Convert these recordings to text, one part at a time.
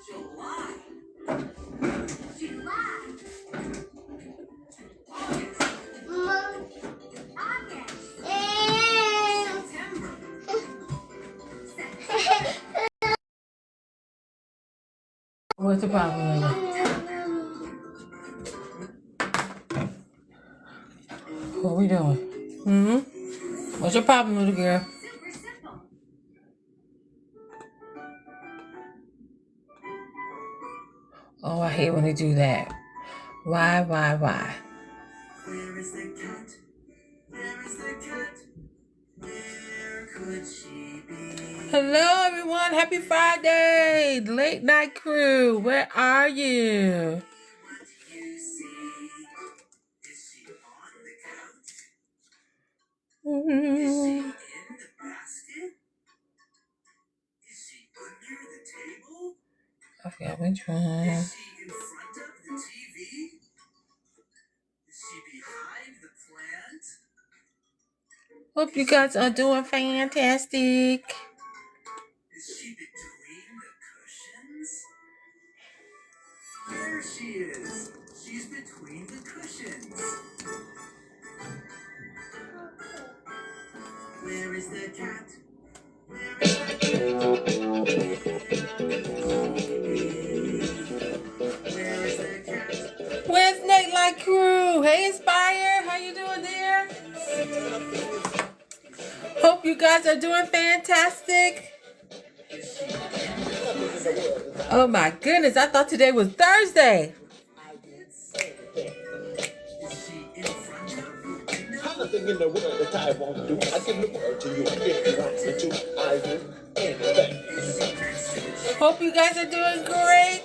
July. July. What's the problem, Lily? What we doing? What's your problem, little girl? Super simple. Oh, I hate when they do that. Why? Where is the cat? Where is the cat? Where could she be? Hello, everyone. Happy Friday. Late night crew. Where are you? What do you see? Is she on the couch? Is she in the basket? Is she under the table? I forgot which one. Is she in front of the TV? Is she behind the plant? Hope you guys are doing fantastic. Is she between the cushions? There she is. She's between the cushions. Where is the cat? Where is the cat? Where is the cat? Where's Late Night Crew? Hey, Inspire. How you doing there? Hope you guys are doing fantastic. Oh my goodness, I thought today was Thursday. Nothing in the world that I won't do. I give the word to you if you want me to. I do anything. Hope you guys are doing great.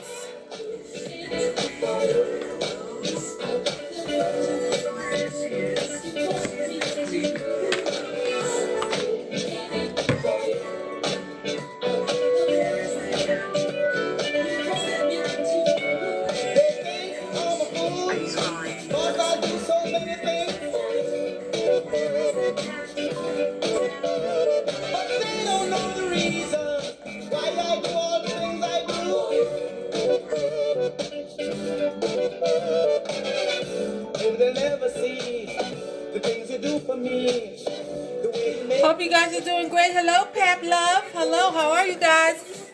Hope you guys are doing great. Hello, Pap Love. Hello, how are you guys?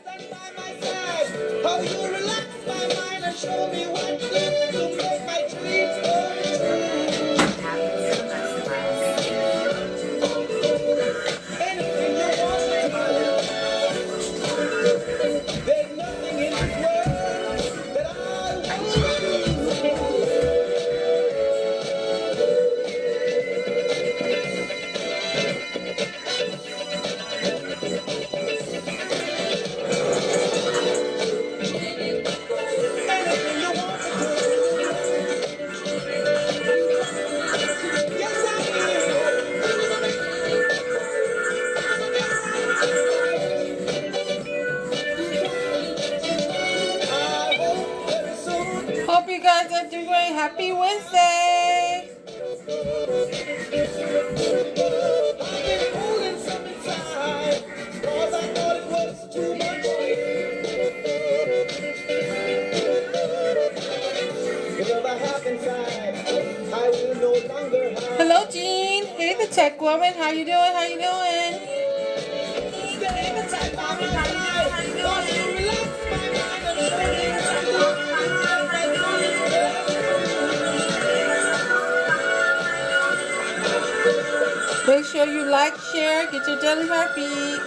How you relax my mind and show me what to do to make my dreams come true. Anything you want me to do. There's nothing in this world that I won't do. Hope you guys are doing great. Happy Wednesday. Hello, Jean. Hey, the tech woman. How you doing? How you doing? Make sure you like, share, get your daily heartbeat.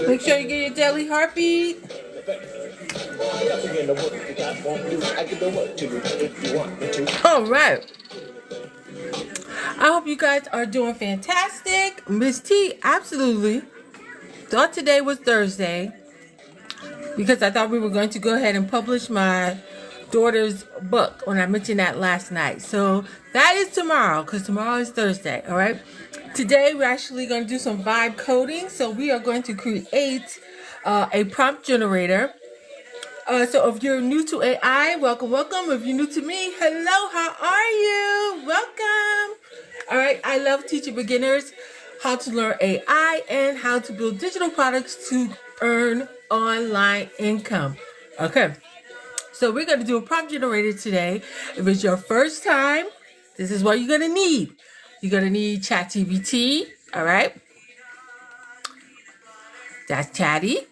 Make sure you get your daily heartbeat. All right. I hope you guys are doing fantastic. Miss T absolutely thought today was Thursday because I thought we were going to go ahead and publish my daughter's book when I mentioned that last night. So that is tomorrow because tomorrow is Thursday. All right. Today we're actually going to do some vibe coding. So we are going to create a prompt generator. So if you're new to AI, welcome. If you're new to me, hello, how are you? Welcome. All right, I love teaching beginners how to learn AI and how to build digital products to earn online income. Okay, so we're going to do a prompt generator today. If it's your first time, this is what you're going to need. You're going to need ChatGPT, all right? That's Chatty.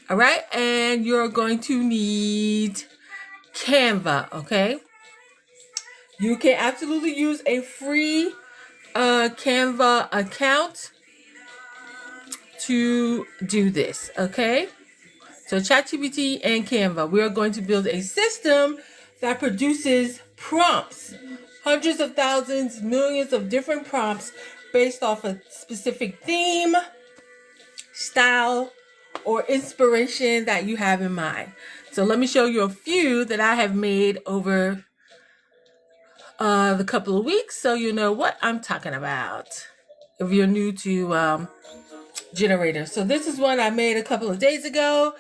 All right, and you're going to need Canva, okay? You can absolutely use a free Canva account to do this, okay? So ChatGPT and Canva, we are going to build a system that produces prompts, hundreds of thousands, millions of different prompts based off a specific theme, style, or inspiration that you have in mind. So let me show you a few that I have made over the couple of weeks so you know what I'm talking about if you're new to generators. So this is one I made a couple of days ago,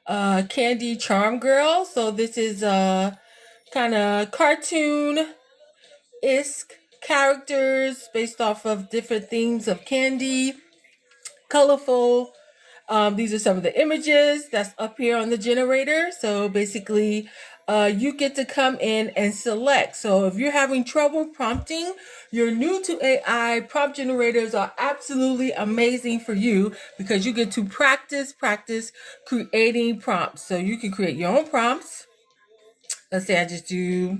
Candy Charm Girl. So this is kind of cartoon-esque characters based off of different themes of candy, colorful. These are some of the images that's up here on the generator. So basically, you get to come in and select. So if you're having trouble prompting, you're new to AI, prompt generators are absolutely amazing for you because you get to practice creating prompts. So you can create your own prompts. Let's say I just do,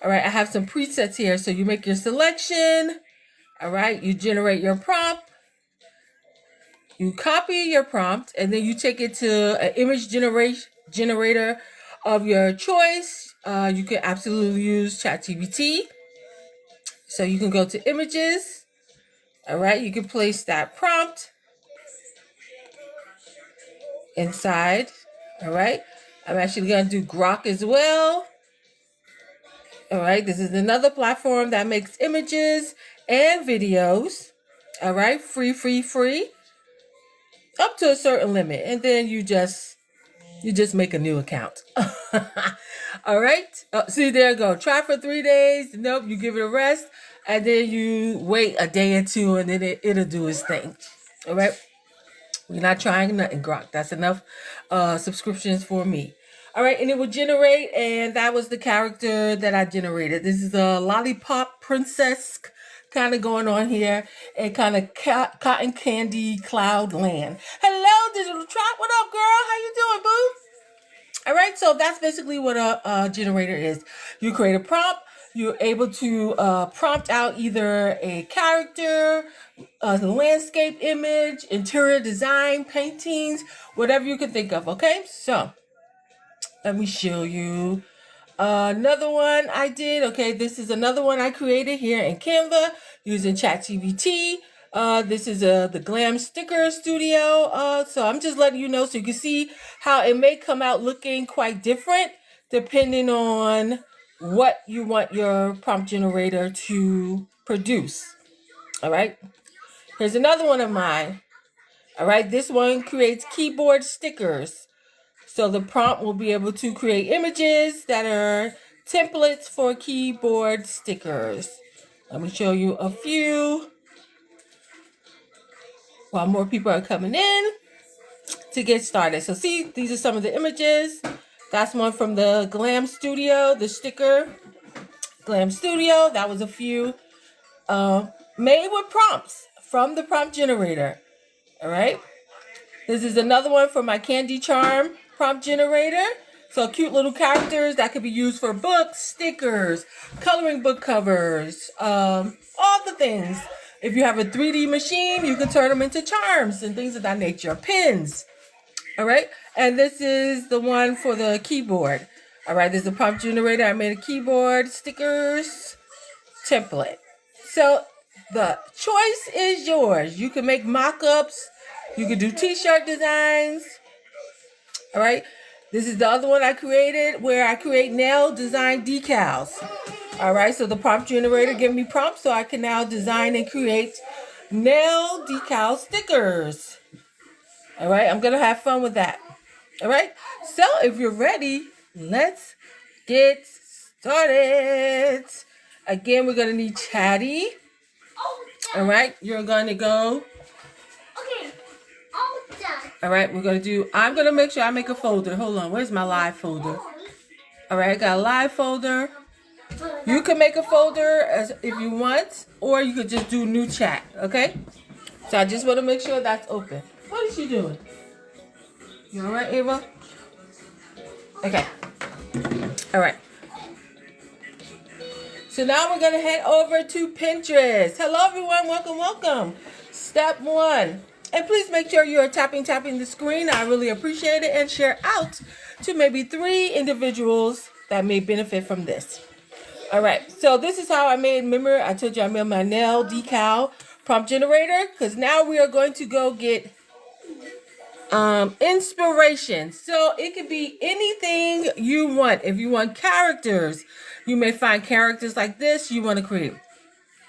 all right, I have some presets here. So you make your selection. All right, you generate your prompt. You copy your prompt and then you take it to an image generator of your choice. You can absolutely use ChatGPT. So you can go to images. All right, you can place that prompt inside. All right, I'm actually going to do Grok as well. All right, this is another platform that makes images and videos. All right, free. Up to a certain limit, and then you just make a new account. All right. See, there you go. Try for 3 days. Nope. You give it a rest, and then you wait a day or two, and then it'll do its thing. All right. We're not trying nothing, Grok. That's enough subscriptions for me. All right, and it will generate, and that was the character that I generated. This is a lollipop princess kind of going on here, and kind of cotton candy cloud land. Hello, Digital Trap. What up, girl? How you doing, boo? All right, so that's basically what a generator is. You create a prompt. You're able to prompt out either a character, a landscape image, interior design, paintings, whatever you can think of, okay? So let me show you another one I did. Okay, this is another one I created here in Canva using ChatGPT. This is the Glam Sticker Studio. So I'm just letting you know so you can see how it may come out looking quite different depending on what you want your prompt generator to produce. All right. Here's another one of mine. All right. This one creates keyboard stickers. So the prompt will be able to create images that are templates for keyboard stickers. Let me show you a few while more people are coming in to get started. So see, these are some of the images. That's one from the Glam Studio, the sticker Glam Studio. That was a few made with prompts from the prompt generator. All right. This is another one for my Candy Charm prompt generator. So cute little characters that could be used for books, stickers, coloring book covers, all the things. If you have a 3D machine, you can turn them into charms and things of that nature, pins. All right. And this is the one for the keyboard. All right. There's a prompt generator. I made a keyboard, stickers, template. So the choice is yours. You can make mock-ups. You can do t-shirt designs. All right. This is the other one I created where I create nail design decals. All right. So the prompt generator gave me prompts so I can now design and create nail decal stickers. All right. I'm going to have fun with that. All right. So if you're ready, let's get started. Again, we're going to need Chatty. All right. You're going to go. All right, we're going to do, I'm going to make sure I make a folder. Hold on, where's my live folder? All right, I got a live folder. You can make a folder if you want, or you could just do new chat, okay? So I just want to make sure that's open. What is she doing? You all right, Ava? Okay. All right. So now we're going to head over to Pinterest. Hello, everyone. Welcome, welcome. Step 1. And please make sure you're tapping the screen. I really appreciate it. And share out to maybe 3 individuals that may benefit from this. All right. So this is how I made, remember, I told you I made my nail decal prompt generator. Because now we are going to go get inspiration. So it could be anything you want. If you want characters, you may find characters like this you want to create.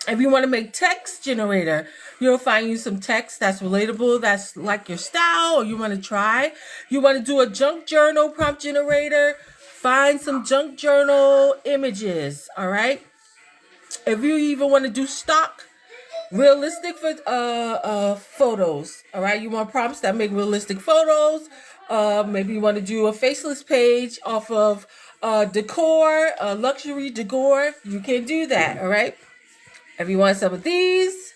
If you want to make text generator, you'll find you some text that's relatable, that's like your style, or you want to try. You want to do a junk journal prompt generator, find some junk journal images, all right? If you even want to do stock, realistic photos, all right? You want prompts that make realistic photos. Maybe you want to do a faceless page off of decor, luxury decor. You can do that, all right? If you want some of these,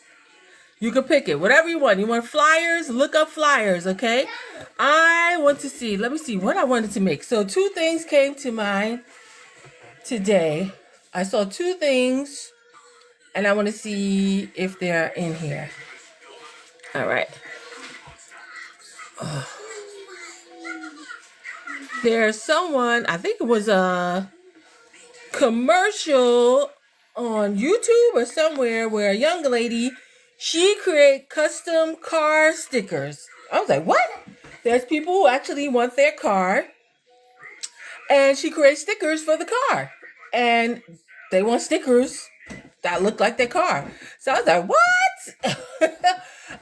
you can pick it. Whatever you want. You want flyers? Look up flyers, okay? I want to see. Let me see what I wanted to make. So 2 things came to mind today. I saw 2 things, and I want to see if they're in here. All right. There's someone, I think it was a commercial on YouTube or somewhere where a young lady, she create custom car stickers. I was like, what? There's people who actually want their car, and she creates stickers for the car, and they want stickers that look like their car. So I was like, what?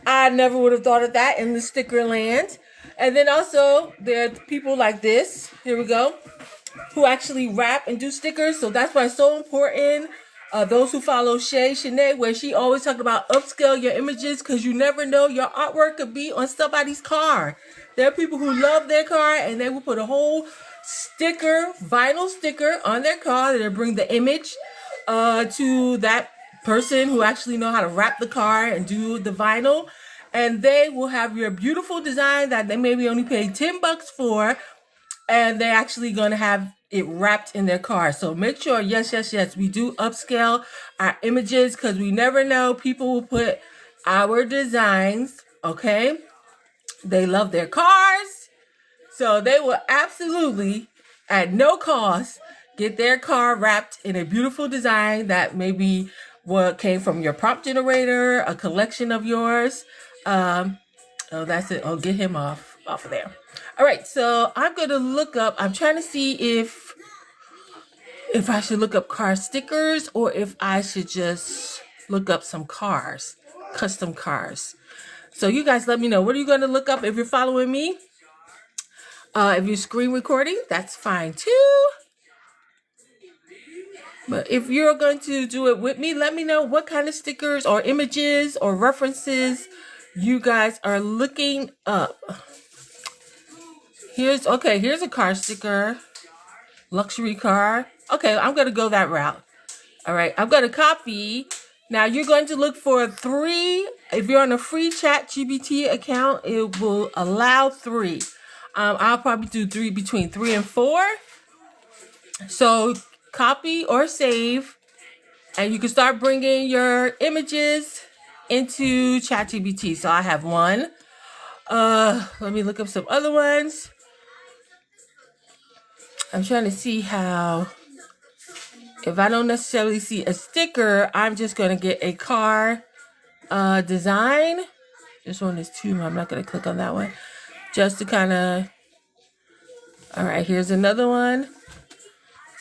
I never would have thought of that in the sticker land. And then also there are people like this, here we go, who actually wrap and do stickers. So that's why it's so important. Those who follow Shanae, where she always talk about upscale your images, because you never know, your artwork could be on somebody's car. There are people who love their car, and they will put a whole sticker, vinyl sticker on their car that'll bring the image to that person who actually know how to wrap the car and do the vinyl. And they will have your beautiful design that they maybe only paid $10 for, and they're actually going to have it wrapped in their car. So make sure, yes, we do upscale our images, because we never know. People will put our designs, okay? They love their cars, so they will absolutely, at no cost, get their car wrapped in a beautiful design that maybe what came from your prompt generator, a collection of yours. Oh, that's it. Oh, get him off of there. All right, so I'm going to look up, I'm trying to see if I should look up car stickers, or if I should just look up some cars, custom cars. So you guys let me know. What are you going to look up if you're following me? If you're screen recording, that's fine too. But if you're going to do it with me, let me know what kind of stickers or images or references you guys are looking up. Here's a car sticker. Luxury car. Okay, I'm going to go that route. All right, I'm going to copy. Now you're going to look for 3. If you're on a free ChatGPT account, it will allow 3. I'll probably do 3, between 3 and 4. So copy or save, and you can start bringing your images into ChatGPT. So I have one. Let me look up some other ones. I'm trying to see how, if I don't necessarily see a sticker, I'm just going to get a car design. This one is two. I'm not going to click on that one. Just to kind of, all right, here's another one.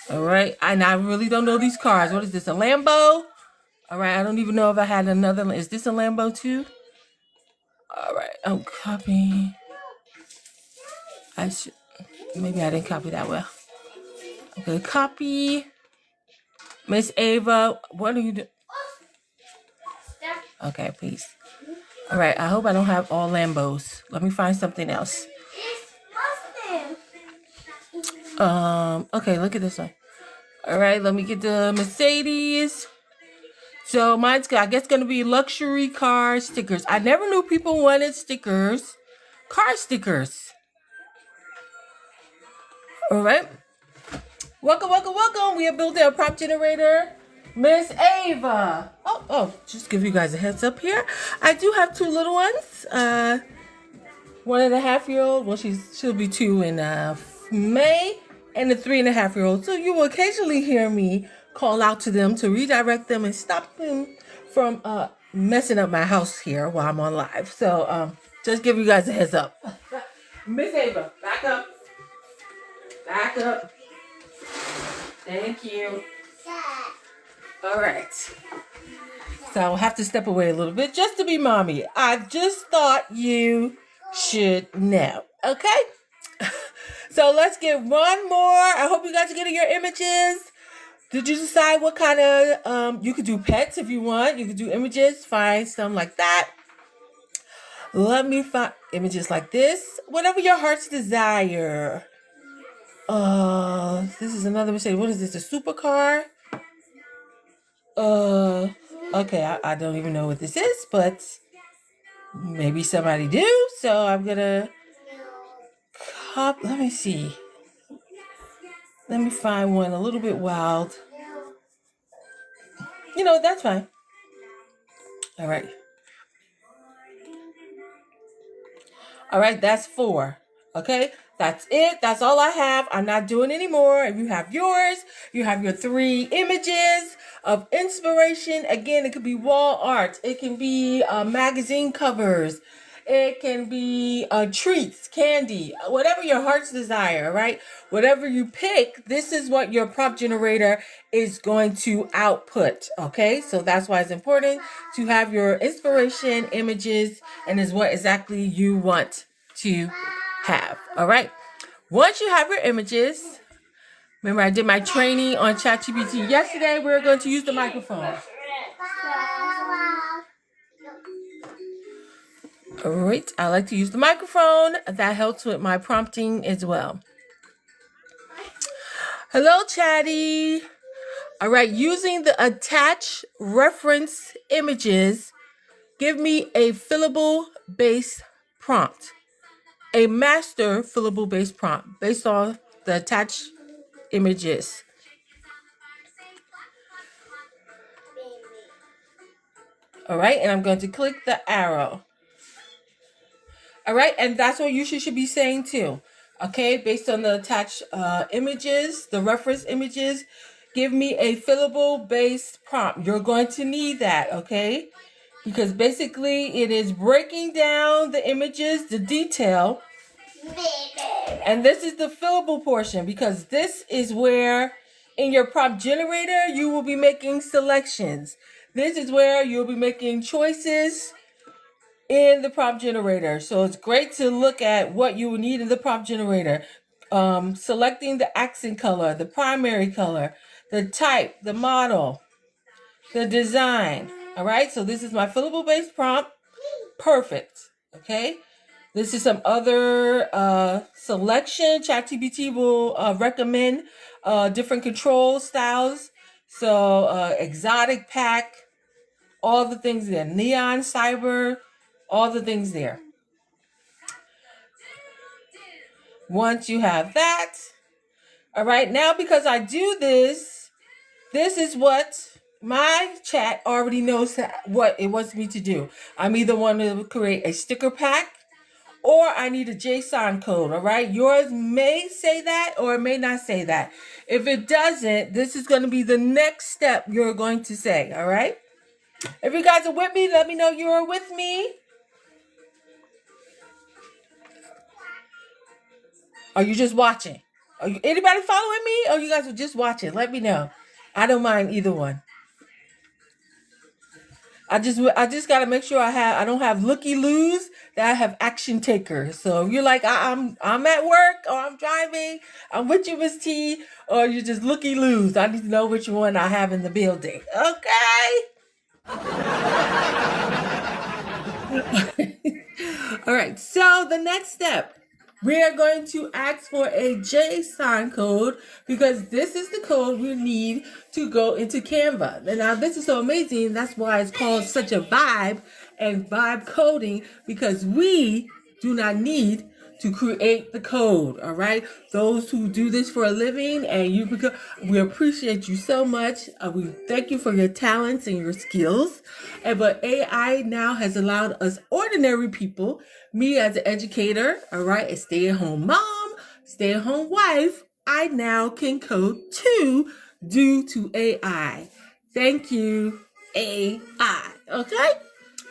All right, and I really don't know these cars. What is this, a Lambo? All right, I don't even know if I had another. Is this a Lambo too? All right, I'm copying. Maybe I didn't copy that well. Okay, copy. Miss Ava, what are you doing? Okay, please. All right, I hope I don't have all Lambos. Let me find something else. Okay, look at this one. All right, let me get the Mercedes. So mine's, I guess, going to be luxury car stickers. I never knew people wanted stickers. Car stickers. All right. Welcome, welcome, welcome. We have built a prop generator. Miss Ava. Oh, just give you guys a heads up here. I do have two little ones. 1.5-year-old. Well, she'll be 2 in May. And a 3.5-year-old. So you will occasionally hear me call out to them to redirect them and stop them from messing up my house here while I'm on live. So just give you guys a heads up. Miss Ava, back up. Back up. Thank you. All right. So I'll have to step away a little bit just to be mommy. I just thought you should know. Okay? So let's get one more. I hope you guys are getting your images. Did you decide what kind of, you could do pets if you want. You could do images, find some like that. Let me find images like this. Whatever your heart's desire. This is another mistake. What is this, a supercar? Okay, I don't even know what this is, but maybe somebody do. So I'm gonna let me see. Let me find one a little bit wild. You know, that's fine. All right. All right, that's 4. Okay, that's it. That's all I have. I'm not doing any more. If you have yours, you have your 3 images of inspiration. Again, it could be wall art. It can be magazine covers. It can be treats, candy, whatever your heart's desire, right? Whatever you pick, this is what your prompt generator is going to output, okay? So that's why it's important to have your inspiration images and is what exactly you want to have, all right? Once you have your images, remember I did my training on ChatGPT yesterday. We're going to use the microphone. All right, I like to use the microphone. That helps with my prompting as well. Hello, Chatty. All right, using the attach reference images, give me a fillable base prompt. A master fillable base prompt based on the attached images. All right, and I'm going to click the arrow. All right, and that's what you should be saying too. Okay, based on the attached images, the reference images, give me a fillable base prompt. You're going to need that, okay? Because basically it is breaking down the images, the detail. And this is the fillable portion because this is where in your prompt generator, you will be making selections. This is where you'll be making choices in the prompt generator. So it's great to look at what you will need in the prompt generator. Selecting the accent color, the primary color, the type, the model, the design. All right, so this is my fillable base prompt. Perfect. Okay, this is some other selection. ChatGPT will recommend different control styles. So exotic pack, all the things there. Neon, cyber, all the things there. Once you have that, all right, now because I do this, this is what my chat already knows what it wants me to do. I'm either want to create a sticker pack or I need a JSON code, all right? Yours may say that or it may not say that. If it doesn't, this is going to be the next step you're going to say, all right? If you guys are with me, let me know you are with me. Are you just watching? Are you anybody following me? Or you guys are just watching? Let me know. I don't mind either one. I just gotta make sure I don't have looky-loos, that I have action takers. So if you're like I'm at work or I'm driving, I'm with you, Miss T, or you're just looky-loos. I need to know which one I have in the building. Okay. All right. So the next step, we are going to ask for a JSON code because this is the code we need to go into Canva. And now this is so amazing. That's why it's called such a vibe and vibe coding, because we do not need to create the code. All right. Those who do this for a living and we appreciate you so much. We thank you for your talents and your skills. But AI now has allowed us ordinary people, me as an educator, all right, a stay-at-home mom, stay-at-home wife, I now can code too due to AI. Thank you, AI. Okay?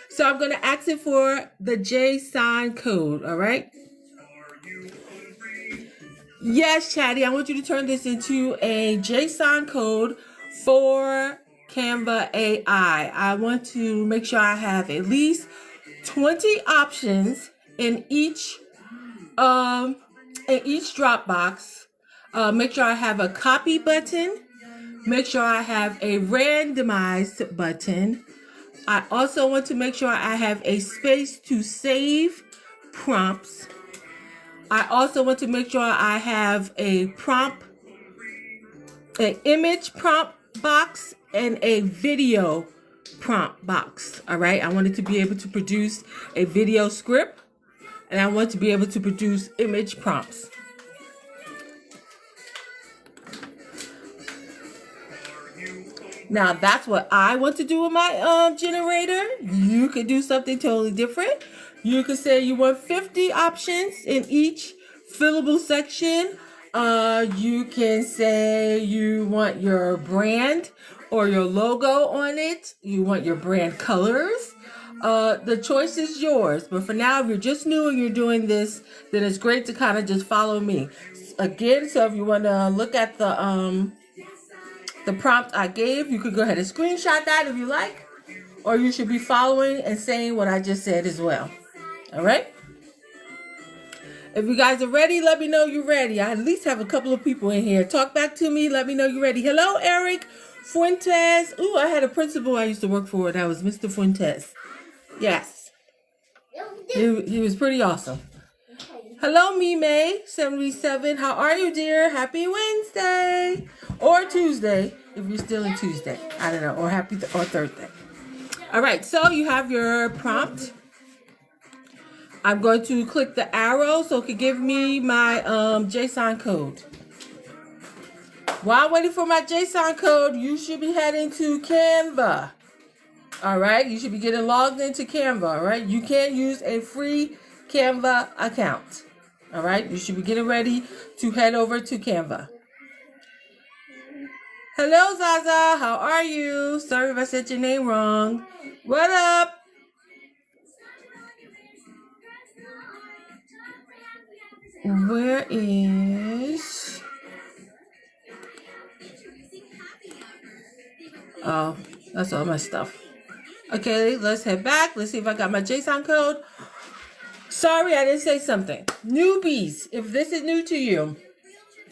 So I'm going to ask it for the JSON code, all right? Yes, Chatty, I want you to turn this into a JSON code for Canva AI. I want to make sure I have at least 20 options in each Dropbox. Make sure I have a copy button. Make sure I have a randomized button. I also want to make sure I have a space to save prompts. I also want to make sure I have an image prompt box and a video prompt box. All right. I wanted to be able to produce a video script and I want to be able to produce image prompts. Now that's what I want to do with my generator. You could do something totally different. You could say you want 50 options in each fillable section. You can say you want your brand or your logo on it. You want your brand colors. The choice is yours. But for now, if you're just new and you're doing this, then it's great to kind of just follow me. Again, so if you want to look at the prompt I gave, you could go ahead and screenshot that if you like. Or you should be following and saying what I just said as well. All right? If you guys are ready, let me know you're ready. I at least have a couple of people in here. Talk back to me. Let me know you're ready. Hello, Eric Fuentes. Ooh, I had a principal I used to work for. That was Mr. Fuentes. Yes. He was pretty awesome. Hello, Mime 77. How are you, dear? Happy Wednesday. Or Tuesday, if you're still in Tuesday. I don't know. Or or Thursday. All right. So you have your prompt. I'm going to click the arrow so it can give me my JSON code. While I'm waiting for my JSON code, you should be heading to Canva. All right, you should be getting logged into Canva. All right, you can use a free Canva account. All right, you should be getting ready to head over to Canva. Hello, Zaza. How are you? Sorry if I said your name wrong. What up? Where is... Oh, that's all my stuff. Okay, let's head back. Let's see if I got my JSON code. Sorry, I didn't say something. Newbies, if this is new to you,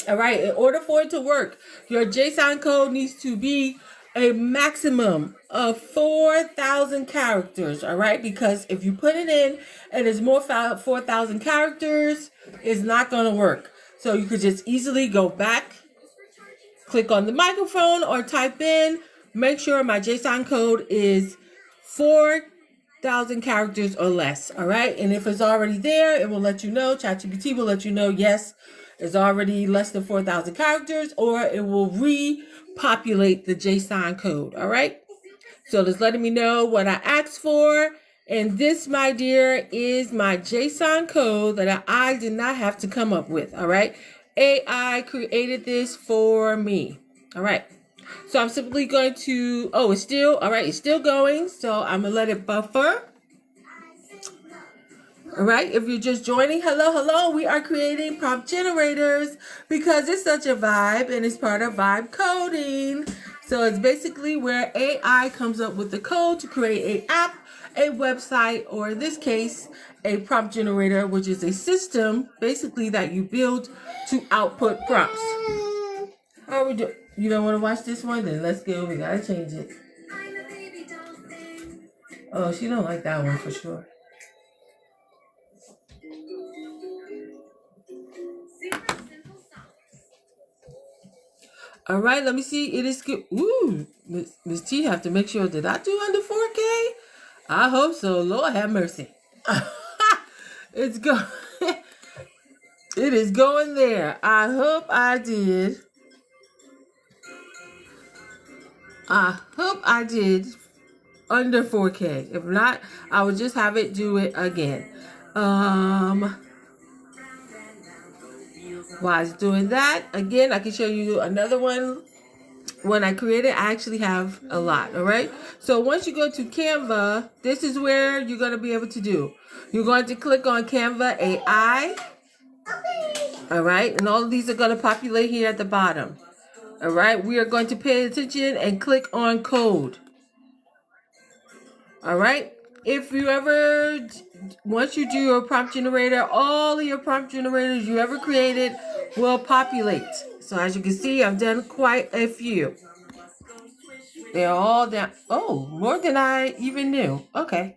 all right, in order for it to work, your JSON code needs to be a maximum of 4,000 characters, all right? Because if you put it in and it's more 4,000 characters, it's not going to work. So you could just easily go back, click on the microphone or type in, make sure my JSON code is 4,000 characters or less, all right? And if it's already there, it will let you know. ChatGPT will let you know, yes, it's already less than 4,000 characters, or it will populate the JSON code. All right. So it's letting me know what I asked for. And this, my dear, is my JSON code that I did not have to come up with. All right. AI created this for me. All right. So I'm simply going to, oh, it's still, all right, it's still going. So I'm going to let it buffer. All right, if you're just joining, hello, we are creating prompt generators because it's such a vibe and it's part of vibe coding. So it's basically where AI comes up with the code to create an app, a website, or in this case, a prompt generator, which is a system basically that you build to output prompts. How are we doing? You don't want to watch this one? Then let's go. We gotta change it. Oh, she don't like that one for sure. All right, let me see. It is good. Ooh, Miss T have to make sure that I do under 4K. I hope so. Lord have mercy. It's go. It is going there. I hope I did. I hope I did under 4K. If not, I would just have it do it again. While it's doing that, again, I can show you another one. When I create it, I actually have a lot, all right? So once you go to Canva, this is where you're going to be able to do. You're going to click on Canva AI, all right? And all of these are going to populate here at the bottom, all right? We are going to pay attention and click on code, all right? If you ever, once you do your prompt generator, all of your prompt generators you ever created will populate. So as you can see, I've done quite a few. They're all down. Oh, more than I even knew. Okay.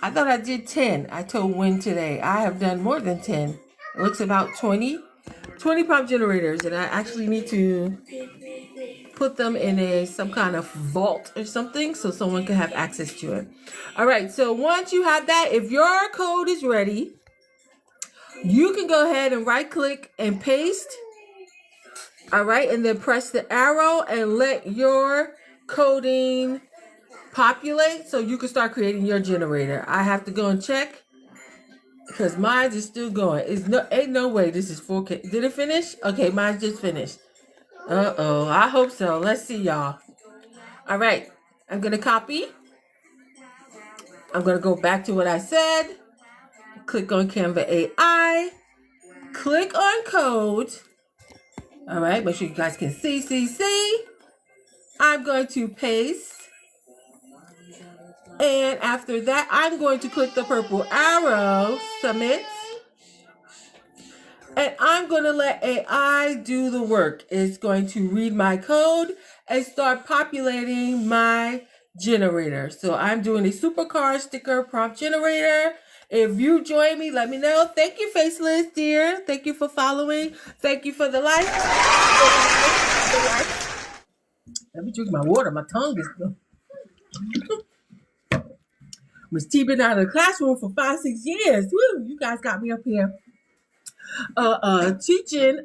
I thought I did 10. I told Win today. I have done more than 10. It looks about 20 prompt generators. And I actually need to put them in some kind of vault or something so someone can have access to it. All right. So once you have that, if your code is ready, you can go ahead and right click and paste. All right. And then press the arrow and let your coding populate so you can start creating your generator. I have to go and check because mine is still going. Ain't no way this is 4K. Did it finish? Okay, mine just finished. Uh-oh, I hope so. Let's see, y'all. All right, I'm gonna copy. I'm gonna go back to what I said. Click on Canva AI. Click on code. All right, make sure you guys can see. I'm going to paste. And after that, I'm going to click the purple arrow, submit. And I'm going to let AI do the work. It's going to read my code and start populating my generator. So I'm doing a supercar sticker prompt generator. If you join me, let me know. Thank you, Faceless, dear. Thank you for following. Thank you for the like. Let me drink my water. My tongue is... Miss T been out of the classroom for 5-6 years. Woo, you guys got me up here teaching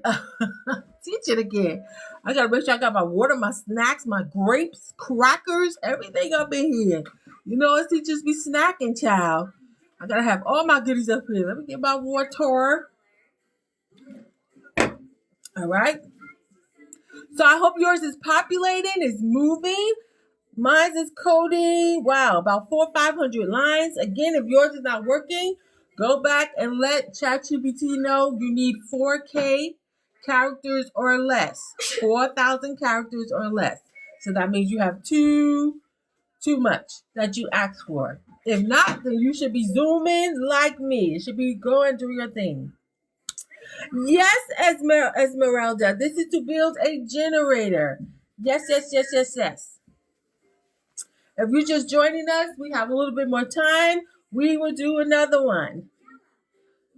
teaching again. I gotta make sure I got my water, my snacks, my grapes, crackers, everything up in here. You know, us teachers be snacking, child. I gotta have all my goodies up here. Let me get my water. All right. So I hope yours is populating, is moving. Mine is coding, wow, about 400 or 500 lines. Again, if yours is not working, go back and let ChatGPT know you need 4K characters or less, 4,000 characters or less. So that means you have too much that you asked for. If not, then you should be zooming like me. It should be going through your thing. Yes, Esmeralda, this is to build a generator. Yes. If you're just joining us, we have a little bit more time. We will do another one.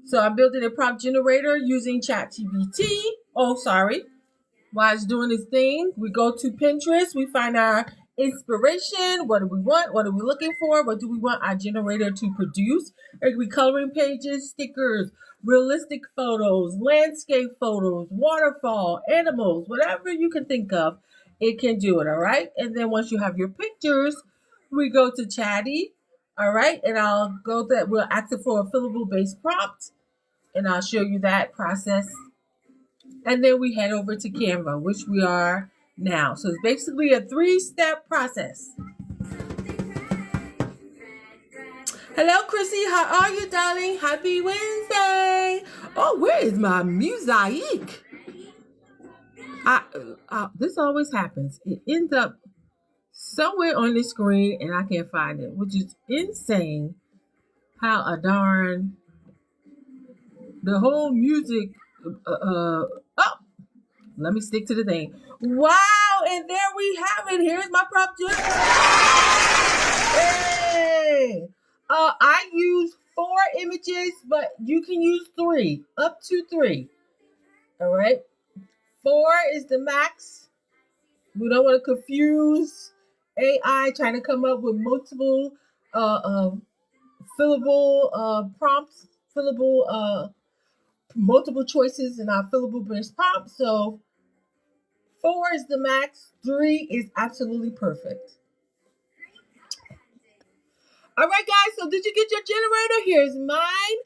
So I'm building a prompt generator using ChatGPT. While it's doing this thing, we go to Pinterest. We find our inspiration. What do we want? What are we looking for? What do we want our generator to produce? It could be coloring pages, stickers, realistic photos, landscape photos, waterfall, animals, whatever you can think of. it can do it. All right. And then once you have your pictures, we go to Chatty. All right. And I'll go that we'll ask it for a fillable based prompt. And I'll show you that process. And then we head over to Canva, which we are now. So it's basically a 3-step process. Hello, Chrissy. How are you, darling? Happy Wednesday. Oh, where is my mosaic? This always happens. It ends up somewhere on the screen and I can't find it, which is insane. How a darn the whole music. Oh, let me stick to the thing. Wow, and there we have it. Here's my prop. Hey! I use 4 images, but you can use 3, up to 3. All right. 4 is the max. We don't want to confuse AI trying to come up with multiple fillable prompts, fillable multiple choices in our fillable based prompt. So 4 is the max. 3 is absolutely perfect. All right, guys. So did you get your generator? Here's mine.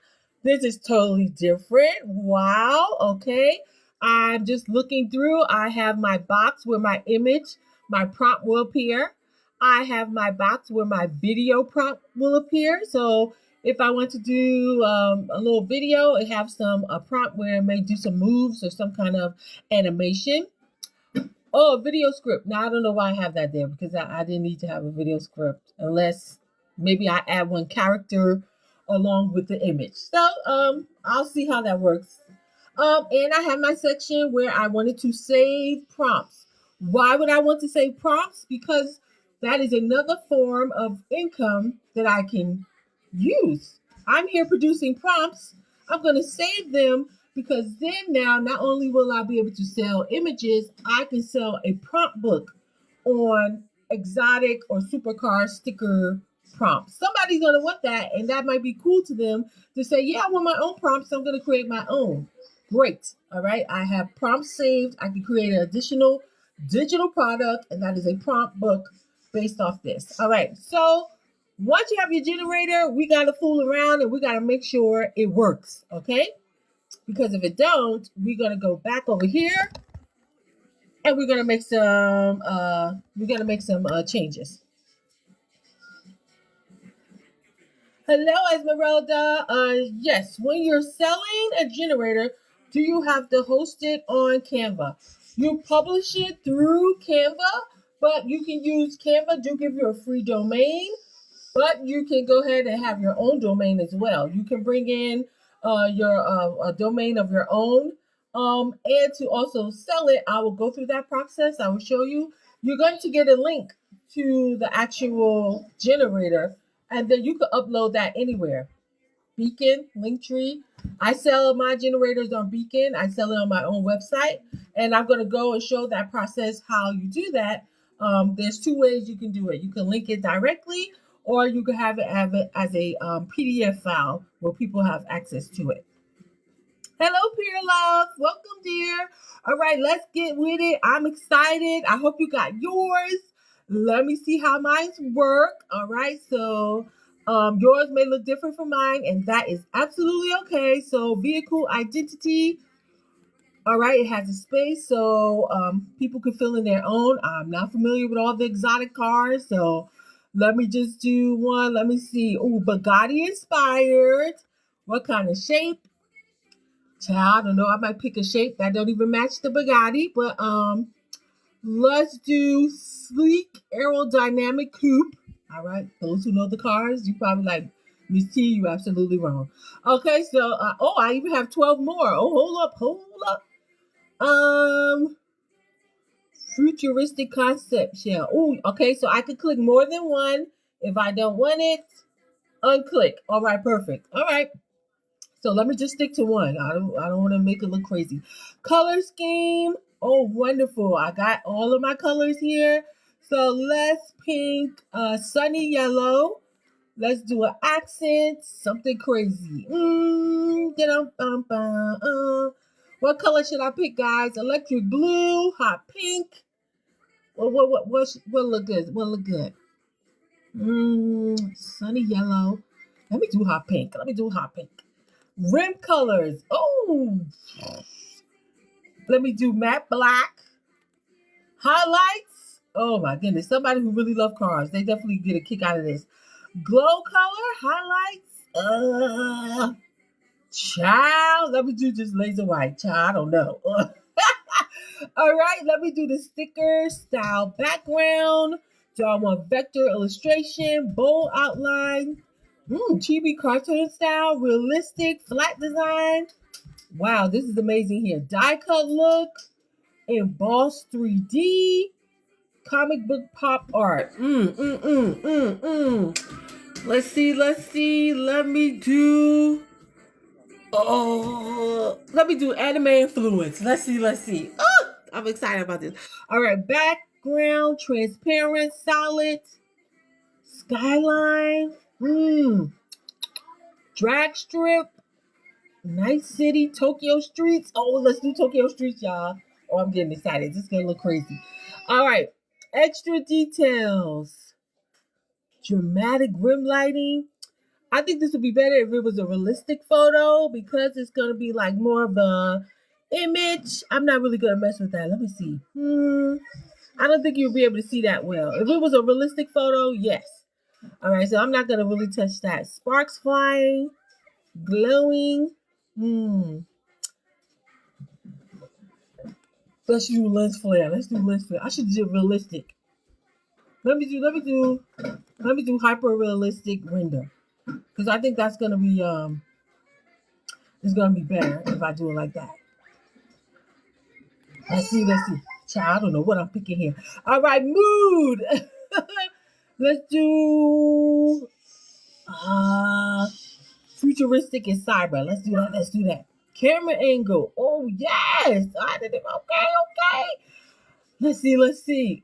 This is totally different. Wow. Okay. I'm just looking through. I have my box where my image, my prompt will appear. I have my box where my video prompt will appear. So if I want to do a little video, it have a prompt where it may do some moves or some kind of animation. Oh, a video script. Now, I don't know why I have that there because I didn't need to have a video script unless maybe I add one character along with the image. So I'll see how that works. And I have my section where I wanted to save prompts. Why would I want to save prompts? Because that is another form of income that I can use. I'm here producing prompts. I'm going to save them because then now not only will I be able to sell images, I can sell a prompt book on exotic or supercar sticker prompts. Somebody's going to want that, and that might be cool to them to say, yeah, I want my own prompts, so I'm going to create my own. Great. All right. I have prompts saved. I can create an additional digital product, and that is a prompt book based off this. All right. So once you have your generator, we got to fool around and we got to make sure it works. Okay. Because if it don't, we're going to go back over here and we're going to make some changes. Hello, Esmeralda. Yes, when you're selling a generator, do you have to host it on Canva? You publish it through Canva, but you can use Canva. Do give you a free domain, but you can go ahead and have your own domain as well. You can bring in a domain of your own, and to also sell it. I will go through that process. I will show you. You're going to get a link to the actual generator, and then you can upload that anywhere. Beacon, Linktree. I sell my generators on Beacon. I sell it on my own website, and I'm going to go and show that process how you do that. There's 2 ways you can do it. You can link it directly, or you can have it as a PDF file where people have access to it. Hello, Peer Love. Welcome, dear. All right, let's get with it. I'm excited. I hope you got yours. Let me see how mine work. All right, so yours may look different from mine, and that is absolutely okay. So vehicle identity. All right, it has a space so people can fill in their own. I'm not familiar with all the exotic cars, so let me just do one. Let me see. Oh, Bugatti inspired. What kind of shape? Child, I don't know. I might pick a shape that don't even match the Bugatti, but let's do sleek aerodynamic coupe. All right, those who know the cars, you probably like Miss T. You absolutely wrong. Okay, so I even have 12 more. Oh, hold up. Futuristic concept shell. Oh, okay, so I could click more than one. If I don't want it, unclick. All right, perfect. All right. So let me just stick to one. I don't want to make it look crazy. Color scheme. Oh, wonderful. I got all of my colors here. So let's pick sunny yellow. Let's do an accent, something crazy. What color should I pick, guys? Electric blue, hot pink. What look good? What look good? Sunny yellow. Let me do hot pink. Rim colors. Oh, let me do matte black. Highlights. Oh my goodness. Somebody who really loves cars, they definitely get a kick out of this. Glow color highlights. Child, let me do just laser white. Child, I don't know. All right, let me do the sticker style background. Do I want vector illustration, bold outline, chibi cartoon style, realistic, flat design. Wow, this is amazing here. Die cut look, embossed 3D, comic book pop art. Let's see. Let me do. Oh, let me do anime influence. Let's see. Oh, I'm excited about this. All right, background, transparent, solid, skyline, drag strip, night city, Tokyo streets. Oh, let's do Tokyo streets, y'all. Oh, I'm getting excited. This is gonna look crazy. All right, extra details, dramatic rim lighting. I think this would be better if it was a realistic photo because it's going to be like more of a image. I'm not really going to mess with that. Let me see. I don't think you'll be able to see that well. If it was a realistic photo, yes. All right, so I'm not going to really touch that. Sparks flying, glowing. Let's do lens flare. I should do realistic. Let me do hyper realistic render. Because I think that's gonna be it's gonna be better if I do it like that. Let's see. Child, I don't know what I'm picking here. All right, mood. Let's do futuristic and cyber. Let's do that. Camera angle. Oh yes. I did it. Okay. Let's see.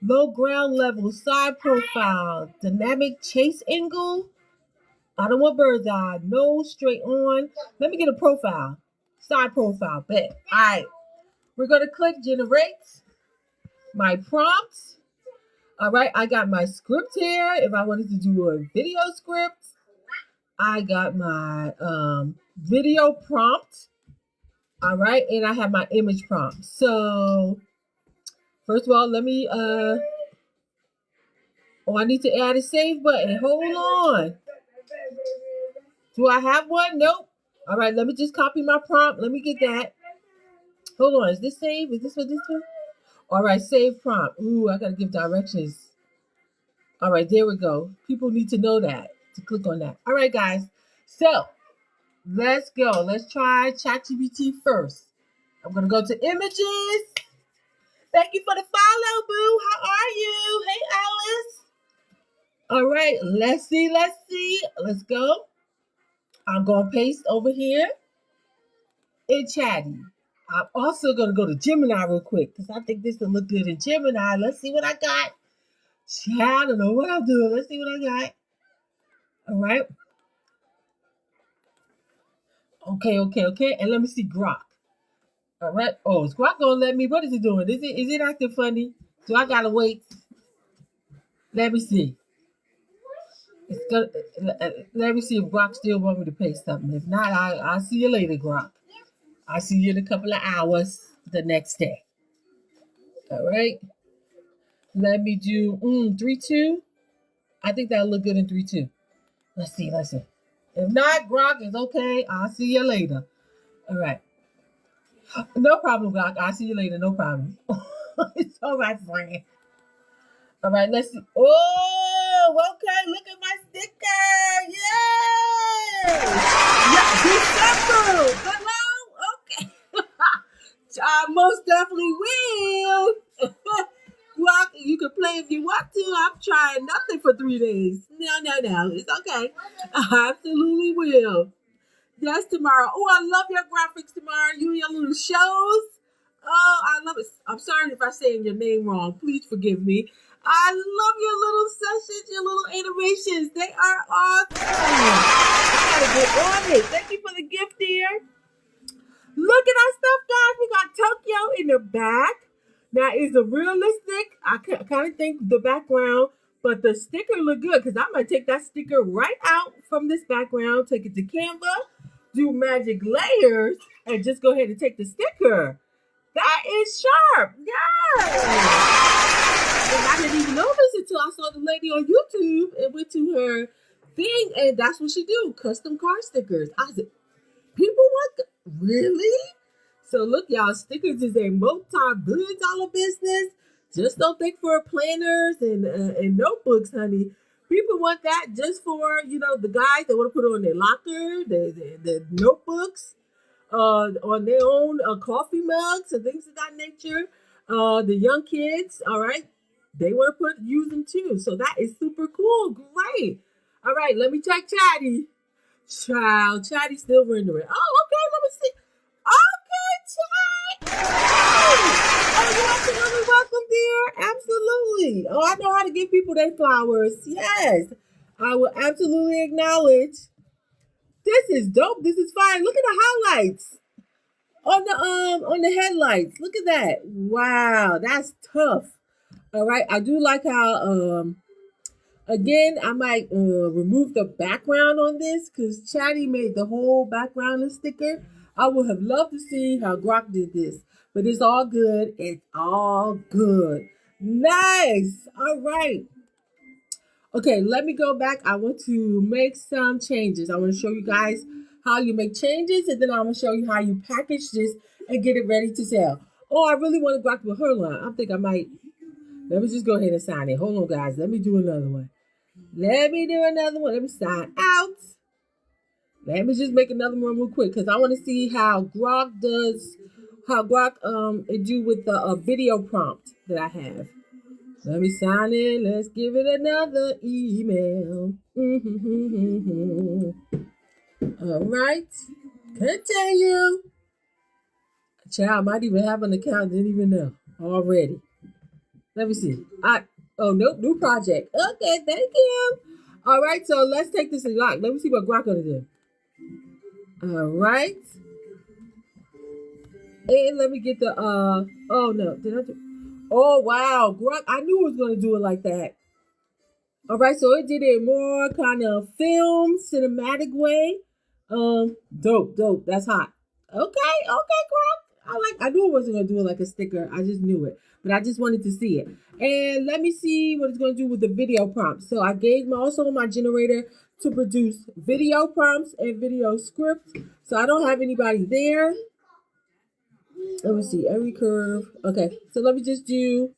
Low ground level, side profile, dynamic chase angle. I don't want bird's eye. No, straight on. Let me get a profile. Side profile. Bet. All right. We're going to click generate my prompts. All right. I got my script here. If I wanted to do a video script, I got my video prompt. All right. And I have my image prompt. So, first of all, let me, I need to add a save button. Hold on. Do I have one? Nope. All right, let me just copy my prompt. Let me get that. Hold on. Is this save? Is this what this one? All right, save prompt. Ooh, I got to give directions. All right, there we go. People need to know that, to click on that. All right, guys. So, let's go. Let's try ChatGPT first. I'm going to go to images. Thank you for the follow, boo. How are you? Hey, Alice. All right, let's see. Let's go. I'm going to paste over here in Chatty. I'm also going to go to Gemini real quick because I think this will look good in Gemini. Let's see what I got. I don't know what I'm doing. Let's see what I got. All right. Okay. And let me see Grok. All right. Oh, is Grok going to let me? What is it doing? Is it acting funny? Do I got to wait? Let me see. Let me see if Grok still want me to paste something. If not, I'll see you later, Grok. I'll see you in a couple of hours the next day. All right. Let me do 3-2. I think that'll look good in 3-2. Let's see. If not, Grok is okay. I'll see you later. All right. No problem, Grok. I'll see you later. No problem. It's all right, friend. All right, let's see. Oh, okay. Look at my sticker. Yay! Yeah, December. Hello? Okay. I most definitely will. Well, you can play if you want to. I'm trying nothing for 3 days. No. It's okay. I absolutely will. Yes, tomorrow. Oh, I love your graphics tomorrow. You and your little shows. Oh, I love it. I'm sorry if I'm saying your name wrong. Please forgive me. I love your little sessions, your little animations. They are awesome. I gotta get on it. Thank you for the gift, dear. Look at our stuff, guys. We got Tokyo in the back. Now, is it realistic? I kind of think the background, but the sticker look good because I'm going to take that sticker right out from this background, take it to Canva, do magic layers, and just go ahead and take the sticker. That is sharp. Yes. And I didn't even notice until I saw the lady on YouTube and went to her thing, and that's what she do, custom car stickers. I said, people want, really? So look, y'all, stickers is a multi-billion dollar business. Just don't think for planners and notebooks, honey. People want that just for, the guys that want to put it on their locker, the notebooks, on their own coffee mugs and things of that nature. The young kids, all right, they want to use them too. So that is super cool. Great. All right, let me check Chatty. Chatty's still rendering. Oh, okay, let me see. Okay, Chat. Oh, you absolutely welcome, dear. Absolutely. Oh, I know how to give people their flowers. Yes. I will absolutely acknowledge. This is dope. This is fine. Look at the highlights on the headlights. Look at that. Wow, that's tough. All right. I do like how again, I might remove the background on this because Chatty made the whole background a sticker. I would have loved to see how Grok did this, but it's all good. It's all good. Nice. All right. Okay, let me go back. I want to make some changes. I want to show you guys how you make changes, and then I'm going to show you how you package this and get it ready to sell. Oh, I really want to Grok with her line. I think I might. Let me just go ahead and sign it. Hold on, guys. Let me do another one. Let me sign out. Let me just make another one real quick because I want to see how Grok it do with the video prompt that I have. Let me sign in. Let's give it another email. All right. Continue. Child might even have an account. Didn't even know already. Let me see. Oh, nope. New project. Okay. Thank you. All right. So let's take this and Grok. Let me see what Grok gonna do. All right. And let me get the, oh no. Did I do? Oh, wow. Grok, I knew it was going to do it like that. All right, so it did it more kind of film, cinematic way. Dope. That's hot. Okay, Grok. I knew it wasn't going to do it like a sticker. I just knew it. But I just wanted to see it. And let me see what it's going to do with the video prompts. So I gave my generator to produce video prompts and video scripts. So I don't have anybody there. Let me see, every curve. Okay, so let me just do.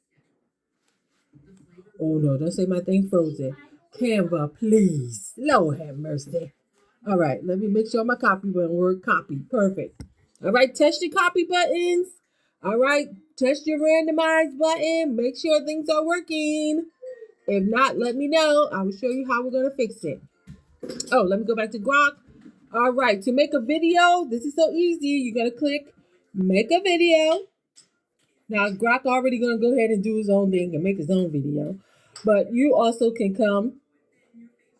Oh no, don't say my thing frozen. Canva, please. Lord have mercy. All right, let me make sure my copy button work. Copy, perfect. All right, test your copy buttons. All right, test your randomize button. Make sure things are working. If not, let me know. I will show you how we're going to fix it. Oh, let me go back to Grok. All right, to make a video, this is so easy. You're going to click make a video. Now, Grok already going to go ahead and do his own thing and make his own video. But you also can come,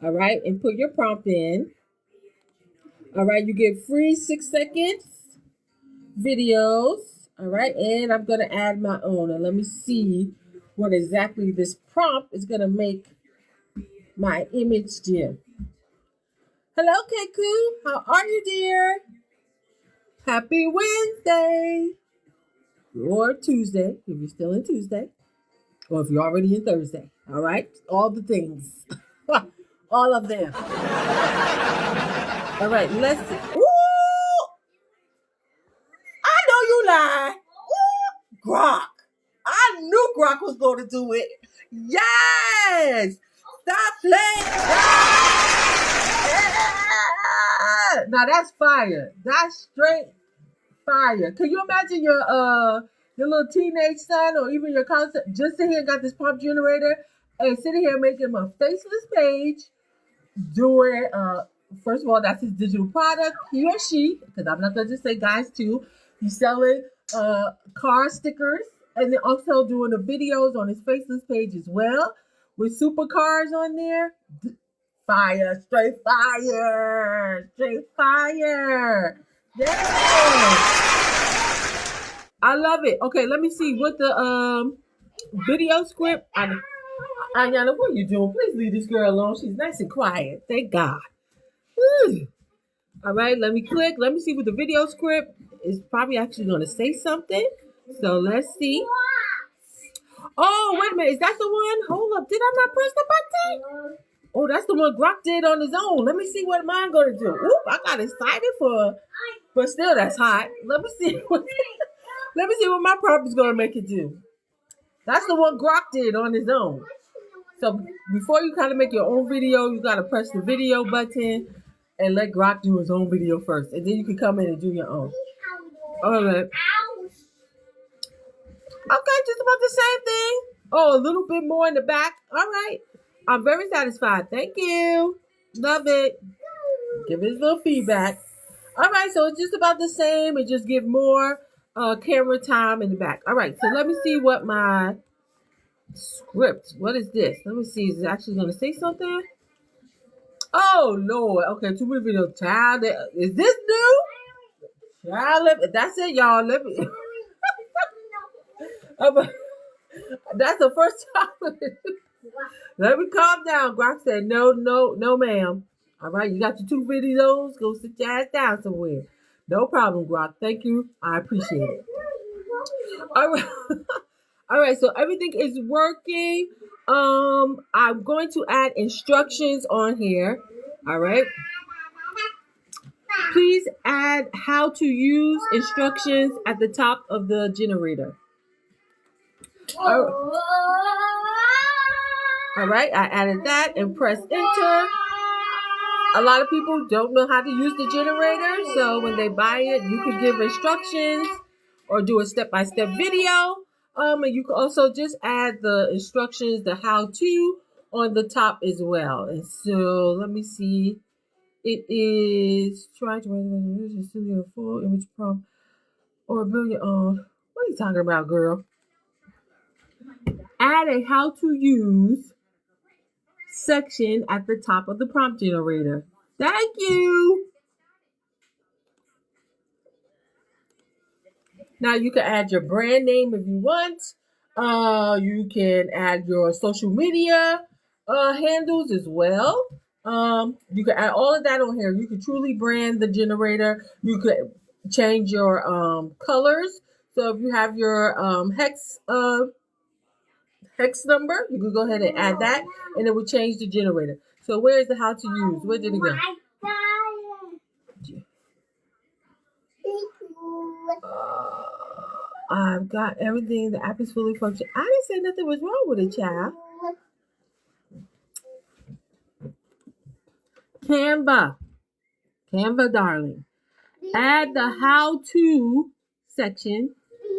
all right, and put your prompt in. All right, you get free 6 seconds videos. All right, and I'm going to add my own. And let me see what exactly this prompt is going to make my image do. Hello, Keku. How are you, dear? Happy Wednesday. Or Tuesday, if you're still in Tuesday. Or if you're already in Thursday. All right? All the things. All of them. All right, let's see. Ooh! I know you lie. Ooh, Grok. I knew Grok was going to do it. Yes! Stop playing. Yeah! Now that's fire. That's straight fire. Can you imagine your little teenage son or even your concept just sit here and got this prompt generator and sitting here making him a faceless page doing first of all, that's his digital product, he or she, because I'm not gonna just say guys too. He's selling car stickers and then also doing the videos on his faceless page as well with supercars on there. Fire, straight fire, straight fire. Yeah. I love it. Okay, let me see what the video script. Ayana, what are you doing? Please leave this girl alone. She's nice and quiet. Thank God. Whew. All right, let me click. Let me see what the video script is probably actually going to say something. So let's see. Oh, wait a minute. Is that the one? Hold up. Did I not press the button? Oh, that's the one Grok did on his own. Let me see what mine going to do. Oop, I got excited but still that's hot. Let me see what my prompt is going to make it do. That's the one Grok did on his own. So before you kind of make your own video, you got to press the video button and let Grok do his own video first. And then you can come in and do your own. All right. Okay, just about the same thing. Oh, a little bit more in the back. All right. I'm very satisfied. Thank you. Love it. Give it a little feedback. All right, so it's just about the same. It just give more camera time in the back. All right, so let me see what my script. What is this? Let me see. Is it actually going to say something? Oh, Lord. Okay, 2 minute video. Child, is this new? Child, that's it, y'all. Let me. That's the first time. Let me calm down. Grok said, no, ma'am. All right, you got your 2 videos. Go sit your ass down somewhere. No problem, Grok. Thank you. I appreciate it. All right. All right, so everything is working. I'm going to add instructions on here. All right. Please add how to use instructions at the top of the generator. All right, I added that and press enter. A lot of people don't know how to use the generator, so when they buy it, you can give instructions or do a step-by-step video. And you can also just add the instructions, the how-to on the top as well. And so let me see. It is try to render a full image prompt or a billion on. What are you talking about, girl? Add a how to use section at the top of the prompt generator. Thank you. Now you can add your brand name if you want. You can add your social media handles as well. You can add all of that on here. You can truly brand the generator. You could change your colors. So if you have your hex number, you can go ahead and add that, and it will change the generator. So where is the how to use? Where did it go? I've got everything. The app is fully functional. I didn't say nothing was wrong with it, child. Canva, darling. Add the how-to section.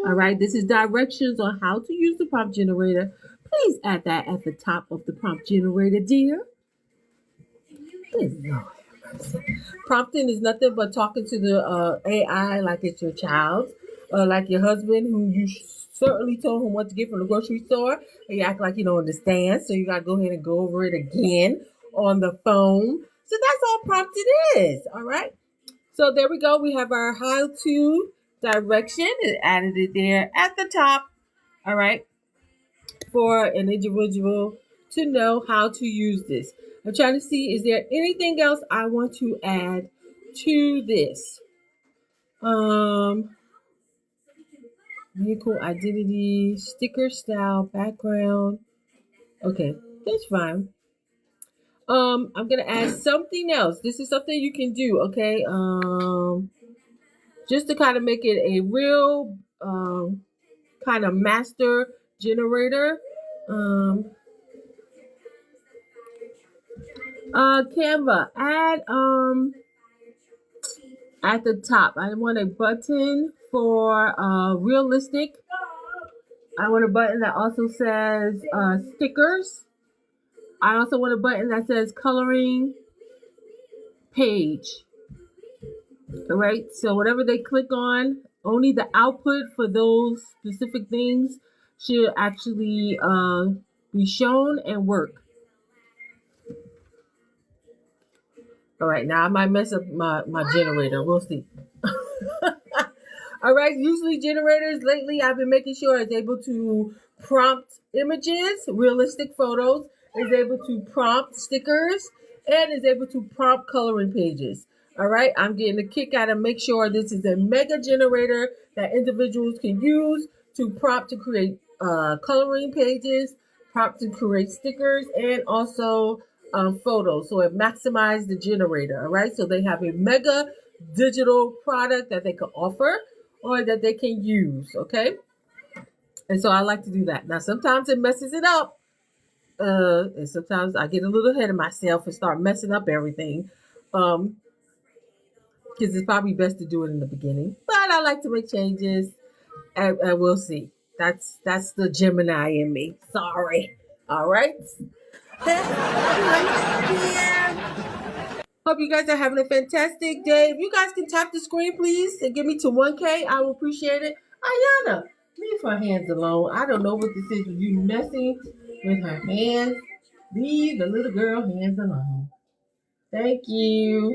All right, this is directions on how to use the prompt generator. Please add that at the top of the prompt generator, dear. Good Lord. Prompting is nothing but talking to the AI like it's your child, like your husband who you certainly told him what to get from the grocery store. And you act like you don't understand, so you got to go ahead and go over it again on the phone. So that's all prompting is, all right? So there we go. We have our how-to direction and added it there at the top, all right, for an individual to know how to use this. I'm trying to see, is there anything else I want to add to this? Vehicle identity, sticker style, background. Okay, that's fine. I'm gonna add something else. This is something you can do, okay? Just to kind of make it a real kind of master generator. Canva, add at the top. I want a button for realistic. I want a button that also says stickers. I also want a button that says coloring page. All right, so whatever they click on, only the output for those specific things should actually be shown and work. All right, now I might mess up my generator. We'll see. All right. Usually generators lately, I've been making sure it's able to prompt images, realistic photos, is able to prompt stickers, and is able to prompt coloring pages. All right. I'm getting a kick out of make sure this is a mega generator that individuals can use to prompt to create coloring pages, prompt to create stickers, and also photos. So it maximizes the generator. All right. So they have a mega digital product that they can offer or that they can use. Okay. And so I like to do that. Now, sometimes it messes it up. And sometimes I get a little ahead of myself and start messing up everything. Because it's probably best to do it in the beginning. But I like to make changes, and we'll see. That's the Gemini in me. Sorry. All right. Hope you guys are having a fantastic day. If you guys can tap the screen, please, and get me to 1K, I will appreciate it. Ayana, leave her hands alone. I don't know what this is. You messing with her hands. Leave the little girl hands alone. Thank you.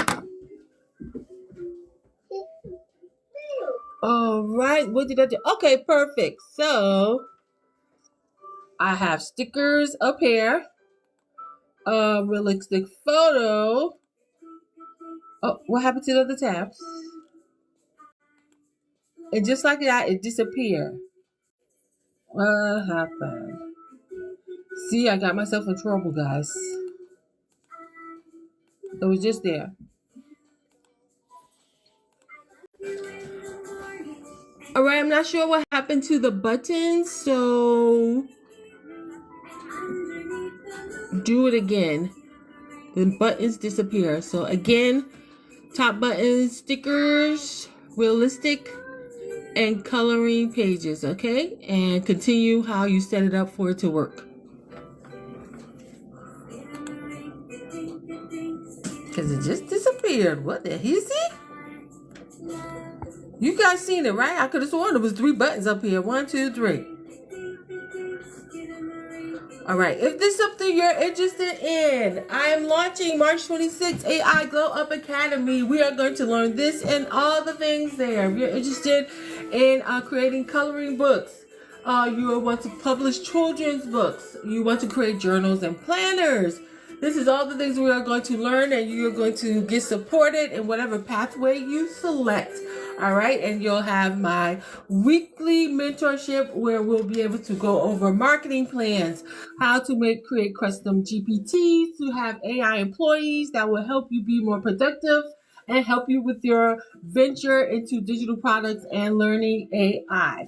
All right. What did I do? Okay, perfect. So I have stickers up here. Realistic photo. Oh, what happened to the other tabs? And just like that, it disappeared. What happened? See, I got myself in trouble, guys. It was just there. All right, I'm not sure what happened to the buttons, so do it again. The buttons disappear. So again, top buttons, stickers, realistic, and coloring pages, okay? And continue how you set it up for it to work. Because it just disappeared. What the hell is it? You guys seen it, right? I could have sworn there was 3 buttons up here. 1, 2, 3. All right. If this is something you're interested in, I am launching March 26th AI Glow Up Academy. We are going to learn this and all the things there. If you're interested in creating coloring books, you want to publish children's books, you want to create journals and planners. This is all the things we are going to learn, and you're going to get supported in whatever pathway you select. All right. And you'll have my weekly mentorship where we'll be able to go over marketing plans, how to create custom GPTs, to have AI employees that will help you be more productive and help you with your venture into digital products and learning AI.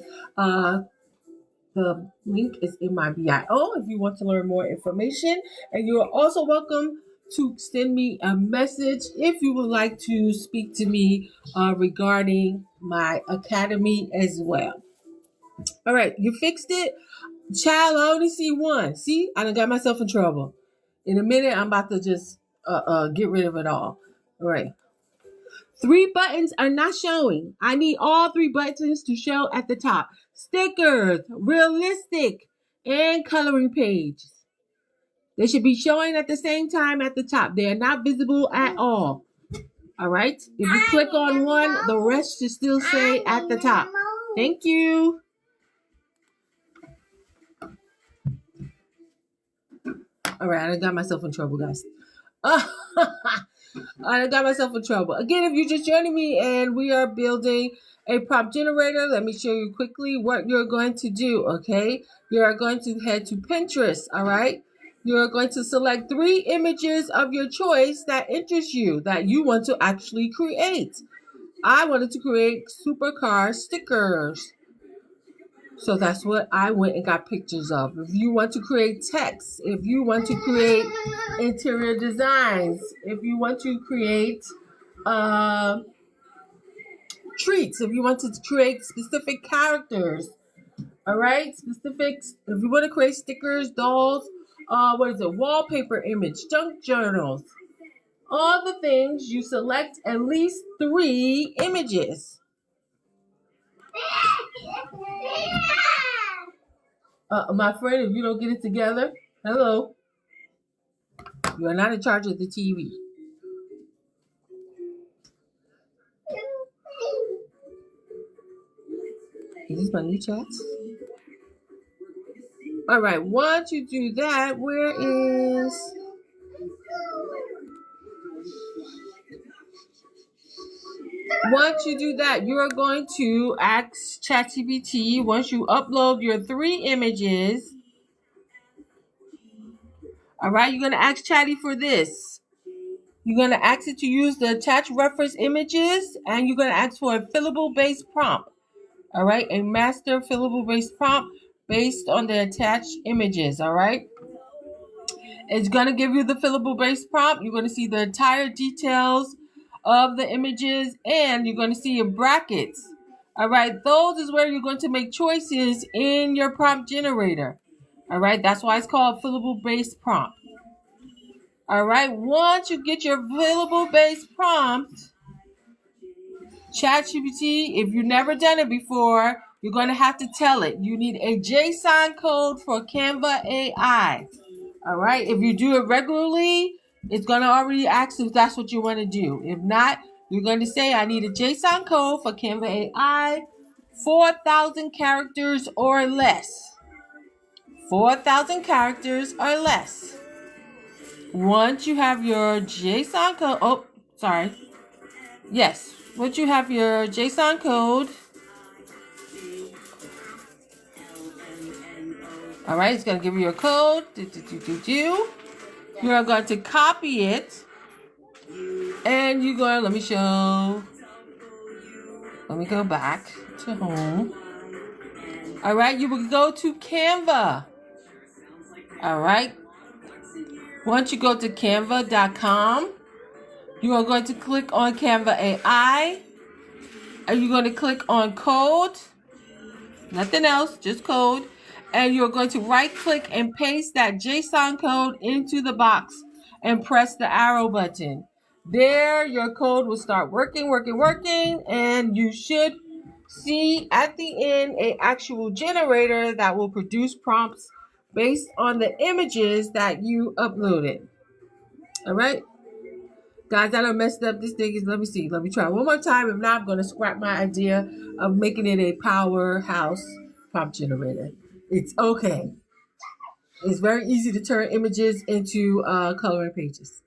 The link is in my bio if you want to learn more information. And you are also welcome to send me a message if you would like to speak to me regarding my academy as well. All right, you fixed it? Child, I only see one. See, I done got myself in trouble. In a minute, I'm about to just get rid of it all. All right. 3 buttons are not showing. I need all 3 buttons to show at the top. Stickers, realistic, and coloring pages. They should be showing at the same time at the top. They are not visible at all. All right. If you click on one, the rest should still say at the top. Thank you. All right. I got myself in trouble, guys. I got myself in trouble. Again, if you're just joining me and we are building a prompt generator, let me show you quickly what you're going to do, okay? You are going to head to Pinterest, all right? You're going to select 3 images of your choice that interest you, that you want to actually create. I wanted to create supercar stickers. So that's what I went and got pictures of. If you want to create text, if you want to create interior designs, if you want to create treats, if you want to create specific characters, all right? Specifics. If you want to create stickers, dolls, wallpaper image, junk journals, all the things, you select at least 3 images. My friend, if you don't get it together, hello, you are not in charge of the TV. Is this my new chat? All right, once you do that, once you do that, you are going to ask ChatGPT, once you upload your 3 images, all right, you're going to ask Chatty for this. You're going to ask it to use the attached reference images, and you're going to ask for a fillable based prompt. All right, a master fillable based prompt based on the attached images. All right, it's going to give you the fillable based prompt. You're going to see the entire details of the images, and you're going to see in brackets. All right, those is where you're going to make choices in your prompt generator. All right, that's why it's called fillable based prompt. All right, once you get your fillable based prompt, ChatGPT, if you've never done it before, you're going to have to tell it. You need a JSON code for Canva AI. All right, if you do it regularly, it's going to already ask if that's what you want to do. If not, you're going to say, I need a JSON code for Canva AI, 4,000 characters or less. 4,000 characters or less. Once you have your JSON code, once you have your JSON code, all right, it's going to give you a code. You're going to copy it, and you're going, let me go back to home. All right, you will go to Canva. All right. Once you go to canva.com, you are going to click on Canva AI, and you're going to click on code, nothing else, just code, and you're going to right click and paste that JSON code into the box and press the arrow button. There, your code will start working, and you should see at the end an actual generator that will produce prompts based on the images that you uploaded. All right, guys, I done messed up this thing. Let me try one more time. If not, I'm going to scrap my idea of making it a powerhouse prompt generator. It's okay. It's very easy to turn images into coloring pages.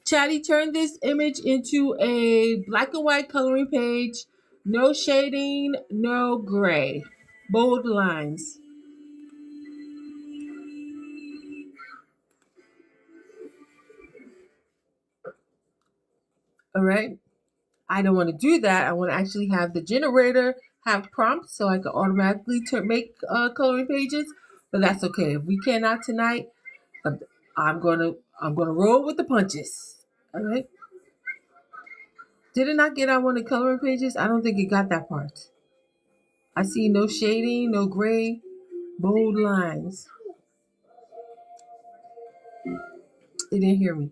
Chatty, turn this image into a black and white coloring page. No shading, no gray. Bold lines. All right. I don't want to do that. I want to actually have the generator have prompts so I can automatically make coloring pages. But that's okay. If we cannot tonight, I'm gonna roll with the punches. All right. Did it not get I wanted coloring pages? I don't think it got that part. I see no shading, no gray, bold lines. It didn't hear me.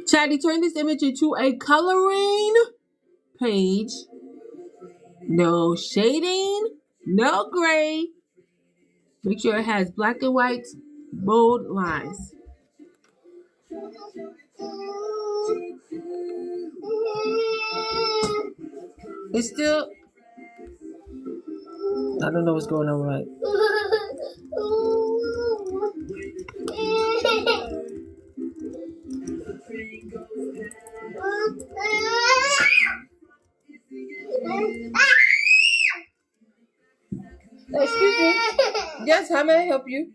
Chatty, turn this image into a coloring page. No shading, no gray. Make sure it has black and white, bold lines. It's still, I don't know what's going on with it. Excuse me. Yes, how may I help you?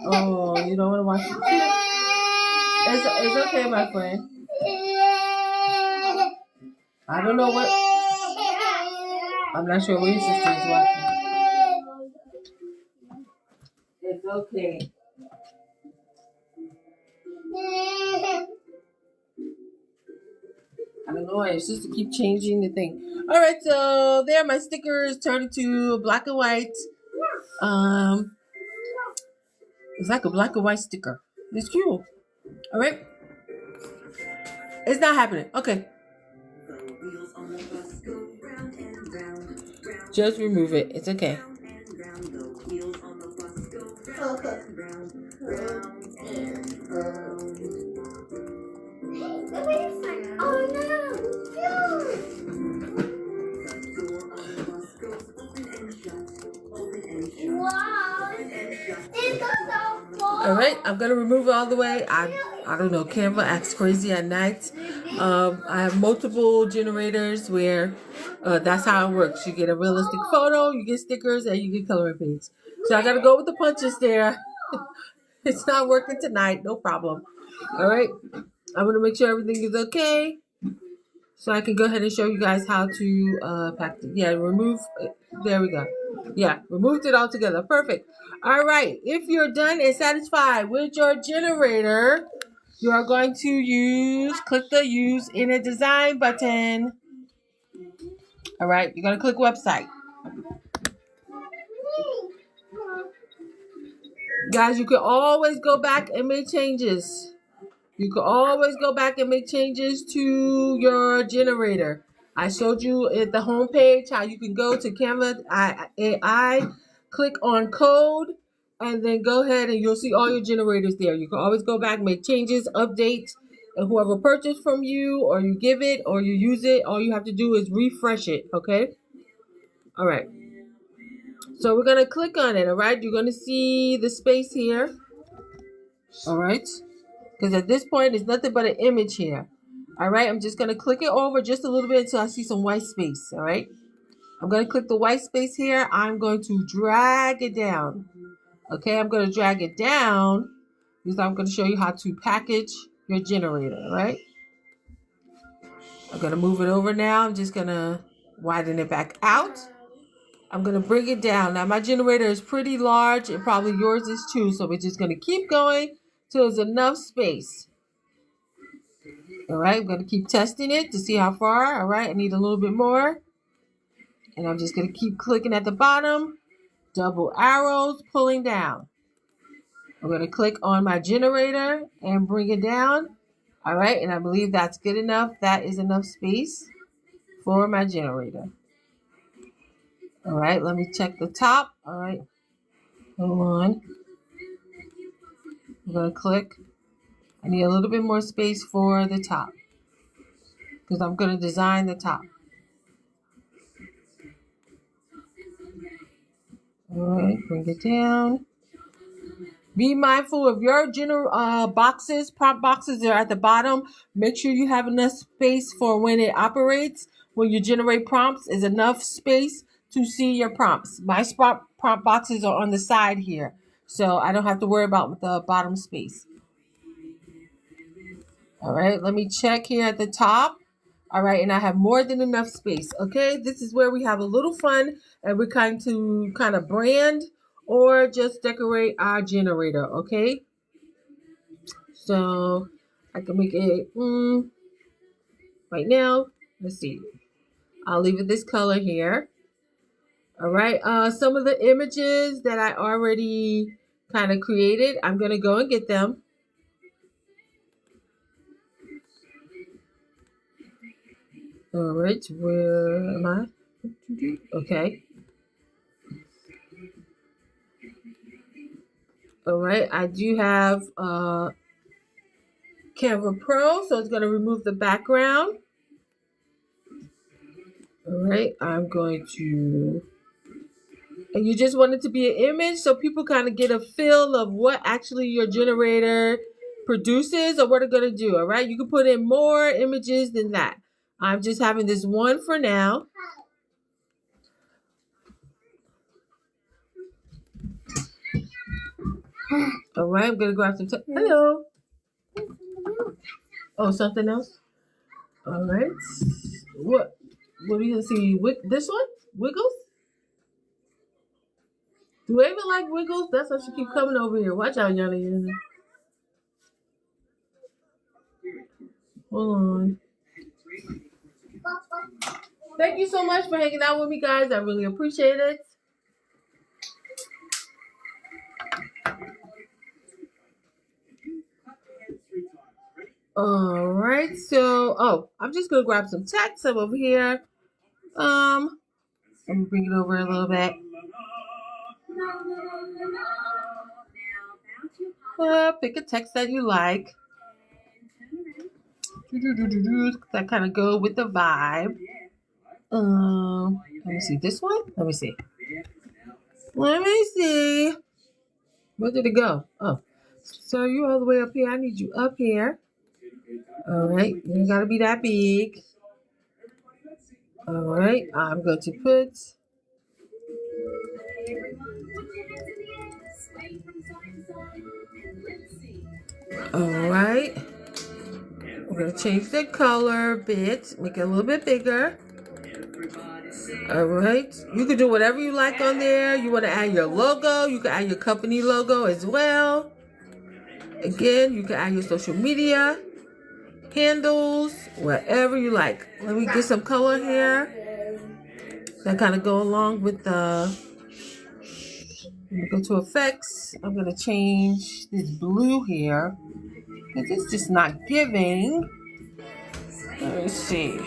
Oh, you don't want to watch it? It's okay, my friend. I don't know what. I'm not sure what your sister is watching. It's okay. I don't know why your sister keep changing the thing. All right, so there, my stickers turned into black and white. It's like a black and white sticker. It's cute. All right. It's not happening. Okay. Just remove it. It's okay. All right, I'm gonna remove it all the way. I don't know. Canva acts crazy at night. I have multiple generators where that's how it works. You get a realistic photo, you get stickers, and you get coloring pages. So I gotta go with the punches there. It's not working tonight, no problem. All right, I'm gonna make sure everything is okay, so I can go ahead and show you guys how to pack it. Yeah, remove. There we go. Yeah, removed it all together. Perfect. All right. If you're done and satisfied with your generator, you are going to click the use in a design button. All right. You're going to click website. Guys, you can always go back and make changes. You can always go back and make changes to your generator. I showed you at the home page how you can go to Canva AI, click on code, and then go ahead and you'll see all your generators there. You can always go back, make changes, updates, and whoever purchased from you, or you give it, or you use it, all you have to do is refresh it, okay? All right. So we're going to click on it, all right? You're going to see the space here, all right? Because at this point, it's nothing but an image here. All right, I'm just going to click it over just a little bit until I see some white space. All right, I'm going to click the white space here. I'm going to drag it down. Okay, I'm going to drag it down because I'm going to show you how to package your generator. All right, I'm going to move it over now. I'm just going to widen it back out. I'm going to bring it down. Now, my generator is pretty large and probably yours is too. So we're just going to keep going till there's enough space. All right, I'm going to keep testing it to see how far. All right, I need a little bit more. And I'm just going to keep clicking at the bottom. Double arrows, pulling down. I'm going to click on my generator and bring it down. All right, and I believe that's good enough. That is enough space for my generator. All right, let me check the top. All right, hold on. I'm going to click. I need a little bit more space for the top because I'm going to design the top. All right, bring it down. Be mindful of your general boxes. Prompt boxes are at the bottom. Make sure you have enough space for when it operates. When you generate prompts, is enough space to see your prompts. My prompt boxes are on the side here, so I don't have to worry about the bottom space. All right, let me check here at the top. All right, and I have more than enough space. Okay, this is where we have a little fun and we're kind of brand or just decorate our generator. Okay, so I can make it right now. Let's see. I'll leave it this color here. All right, some of the images that I already kind of created, I'm gonna go and get them. All right, where am I? Okay. All right, I do have Canva Pro, so it's going to remove the background. All right, I'm going to, and you just want it to be an image so people kind of get a feel of what actually your generator produces or what it's going to do. All right, you can put in more images than that. I'm just having this one for now. All right, I'm going to grab some, hello. Oh, something else? All right. What do you see? This one? Wiggles? Do Ava like Wiggles? That's why she keep coming over here. Watch out, Yana. Hold on. Thank you so much for hanging out with me, guys. I really appreciate it. All right. So, I'm just gonna grab some text. I'm over here. Let me bring it over a little bit. Pick a text that you like. That kind of go with the vibe. Let me see this one. Let me see. Where did it go? Oh, So you all the way up here. I need you up here. All right. You gotta be that big. All right. I'm going to put. All right. We're gonna change the color a bit. Make it a little bit bigger. All right. You can do whatever you like on there. You want to add your logo. You can add your company logo as well. Again, you can add your social media handles, whatever you like. Let me get some color here that kind of go along with the. Let me go to effects. I'm gonna change this blue here because it's just not giving. Let me see.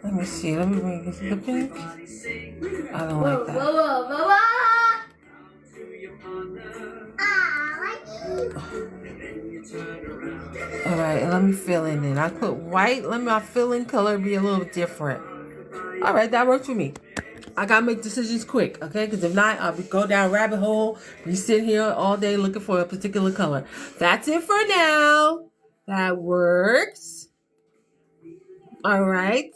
Let me see. Let me bring this to the pink. I don't like that. All right, and let me fill in it. I put white. Let my fill-in color be a little different. All right, that works for me. I gotta make decisions quick, okay? Because if not, I'll go down a rabbit hole. Be sitting here all day looking for a particular color. That's it for now. That works. All right.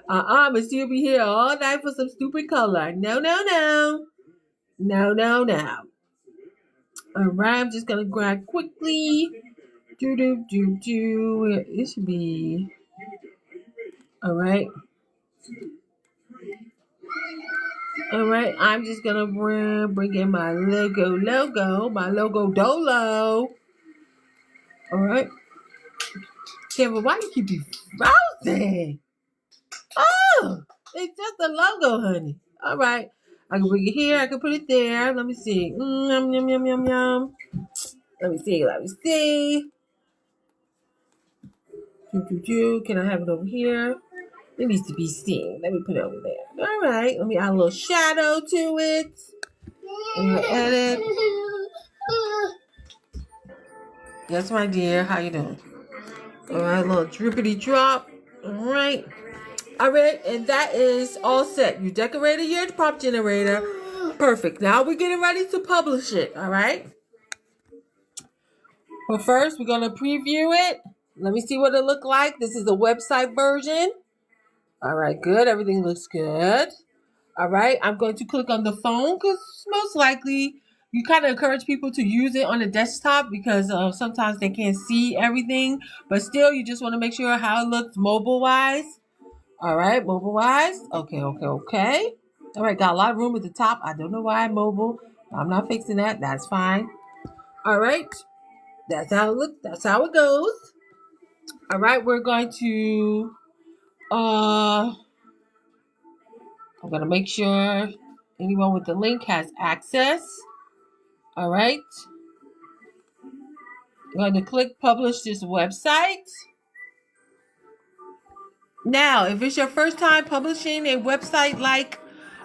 But still be here all night for some stupid color. No. All right, I'm just gonna grab quickly. It should be. All right. All right, I'm just gonna bring in my my logo dolo. All right. Canva, why you keep frozen? Oh, it's just a logo, honey. All right. I can bring it here. I can put it there. Let me see. Yum. Let me see. Can I have it over here? It needs to be seen. Let me put it over there. All right. Let me add a little shadow to it. Edit. Yes, my dear. How you doing? All right. A little drippity drop. All right. All right. And that is all set. You decorated your prompt generator. Perfect. Now we're getting ready to publish it. All right. But first, we're going to preview it. Let me see what it looked like. This is the website version. All right, good. Everything looks good. All right, I'm going to click on the phone because most likely you kind of encourage people to use it on a desktop because sometimes they can't see everything. But still, you just want to make sure how it looks mobile-wise. All right, mobile-wise. Okay. All right, got a lot of room at the top. I don't know why mobile. I'm not fixing that. That's fine. All right. That's how it looks. That's how it goes. All right, we're going to I'm gonna make sure anyone with the link has access. All right. I'm going to click publish this website. Now, if it's your first time publishing a website like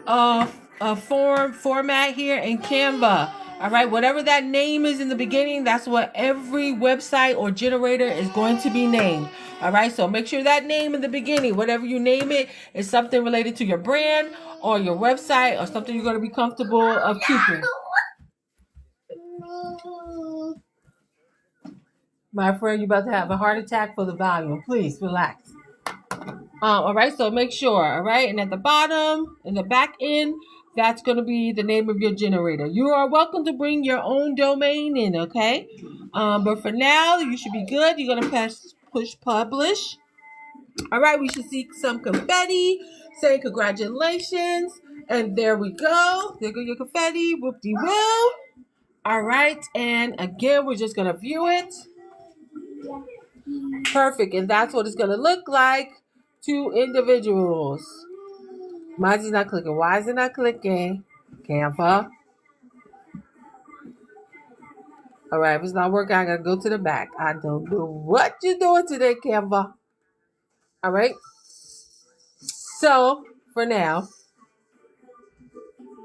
a format here in Canva, all right, whatever that name is in the beginning, that's what every website or generator is going to be named. All right, so make sure that name in the beginning, whatever you name it, is something related to your brand or your website or something you're going to be comfortable of keeping. My friend, you're about to have a heart attack for the volume. Please relax. All right, so make sure, all right, and at the bottom, in the back end, that's going to be the name of your generator. You are welcome to bring your own domain in, okay? But for now, you should be good. You're going to push publish. All right, we should see some confetti saying congratulations. And there we go. There go your confetti. Whoop-de-woo. All right, and again, we're just going to view it. Perfect, and that's what it's going to look like to individuals. Mine's not clicking. Why is it not clicking? Canva. All right, if it's not working, I got to go to the back. I don't know what you're doing today, Canva. All right. So, for now,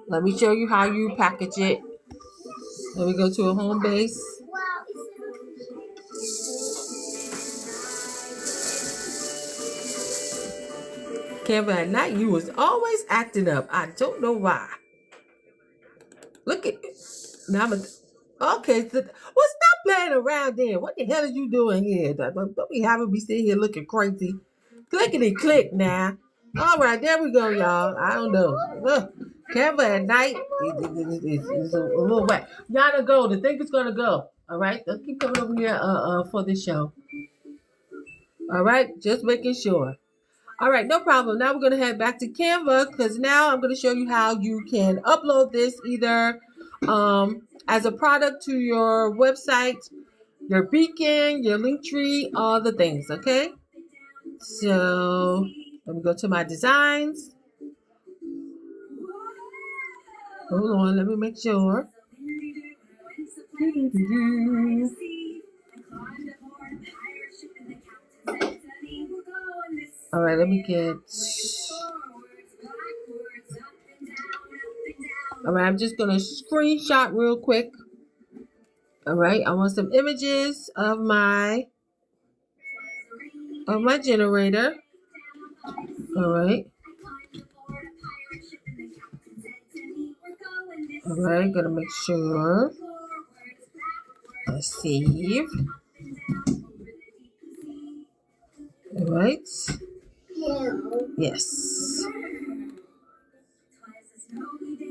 let me show you how you package it. Let me go to a home base. Canva, at night you was always acting up. I don't know why. Look at now. Okay, so, well, stop playing around then. What the hell are you doing here? Don't be having me sitting here looking crazy. Clickety click now. All right, there we go, y'all. I don't know. Look, Canva at night is a little wet. Gotta go. The thing is gonna go. All right, let's keep coming over here for the show. All right, just making sure. All right, no problem. Now we're going to head back to Canva because now I'm going to show you how you can upload this either as a product to your website, your beacon, your link tree, all the things, okay? So let me go to my designs. Hold on, let me make sure. All right, let me get... All right, I'm just going to screenshot real quick. All right, I want some images of my generator. All right. All right, gonna make sure I save. All right. Yes.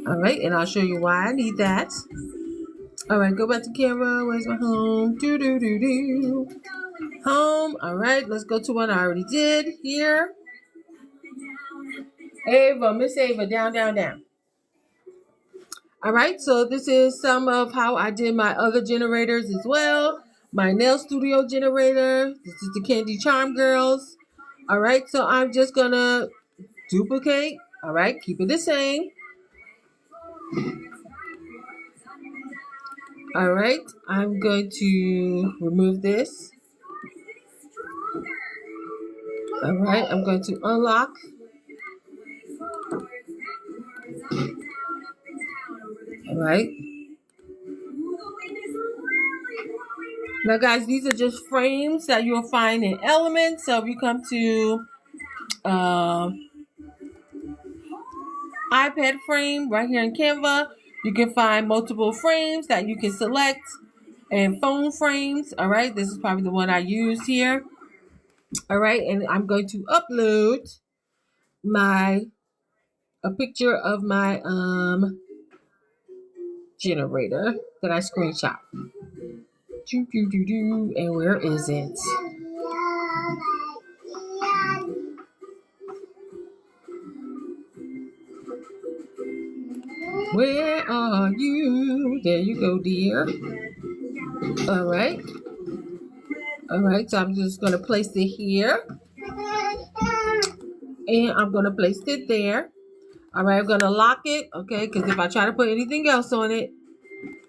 All right, and I'll show you why I need that. All right, go back to Canva. Where's my home? Home. All right, let's go to one I already did here. Ava, Miss Ava, down. All right, so this is some of how I did my other generators as well. My nail studio generator. This is the Candy Charm Girls. All right, so I'm just gonna duplicate. All right, keep it the same. All right, I'm going to remove this. All right, I'm going to unlock. All right. Now, guys, these are just frames that you'll find in Elements. So if you come to iPad frame right here in Canva, you can find multiple frames that you can select and phone frames. All right, this is probably the one I used here. All right, and I'm going to upload a picture of my generator that I screenshot. And where is it? Where are you? There you go, dear. All right. All right, so I'm just going to place it here. And I'm going to place it there. All right, I'm going to lock it, okay? Because if I try to put anything else on it,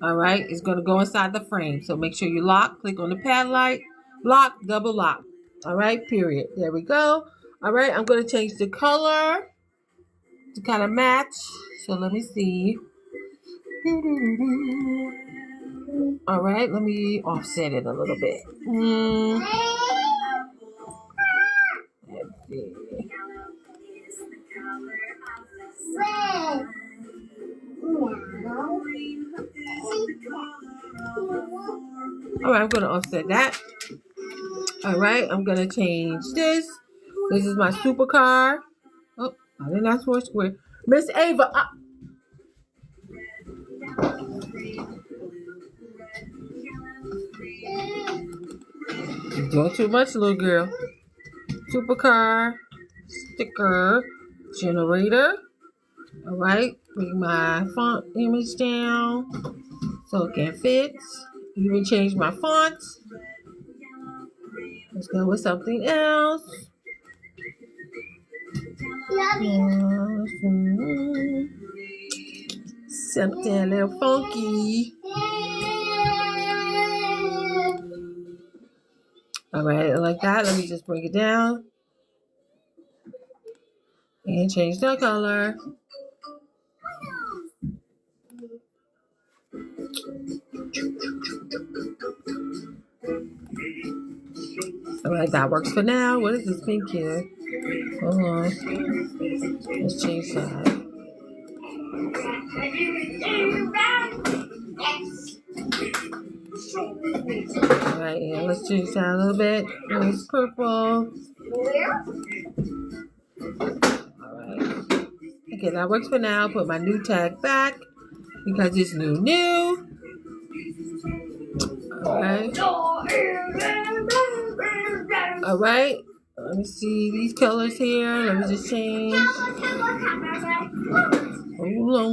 all right, it's going to go inside the frame. So make sure you lock. Click on the padlock. Lock, double lock. All right, period. There we go. All right, I'm going to change the color to kind of match. So let me see. All right, let me offset it a little bit. Let's see. All right, I'm going to offset that. All right, I'm going to change this. This is my supercar. Oh, I didn't ask for a square. Miss Ava. You're doing too much, little girl. Supercar, sticker, generator. All right, bring my font image down so it can fit. Even change my font. Let's go with something else. Something a little funky. All right, like that. Let me just bring it down and change the color. All right, that works for now. What is this pink here? Hold on. Let's change that. Alright, yeah, let's change that a little bit. It's purple. Alright. Okay, that works for now. Put my new tag back because it's new. Alright. Alright. Let me see these colors here. Let me just change. Hold on.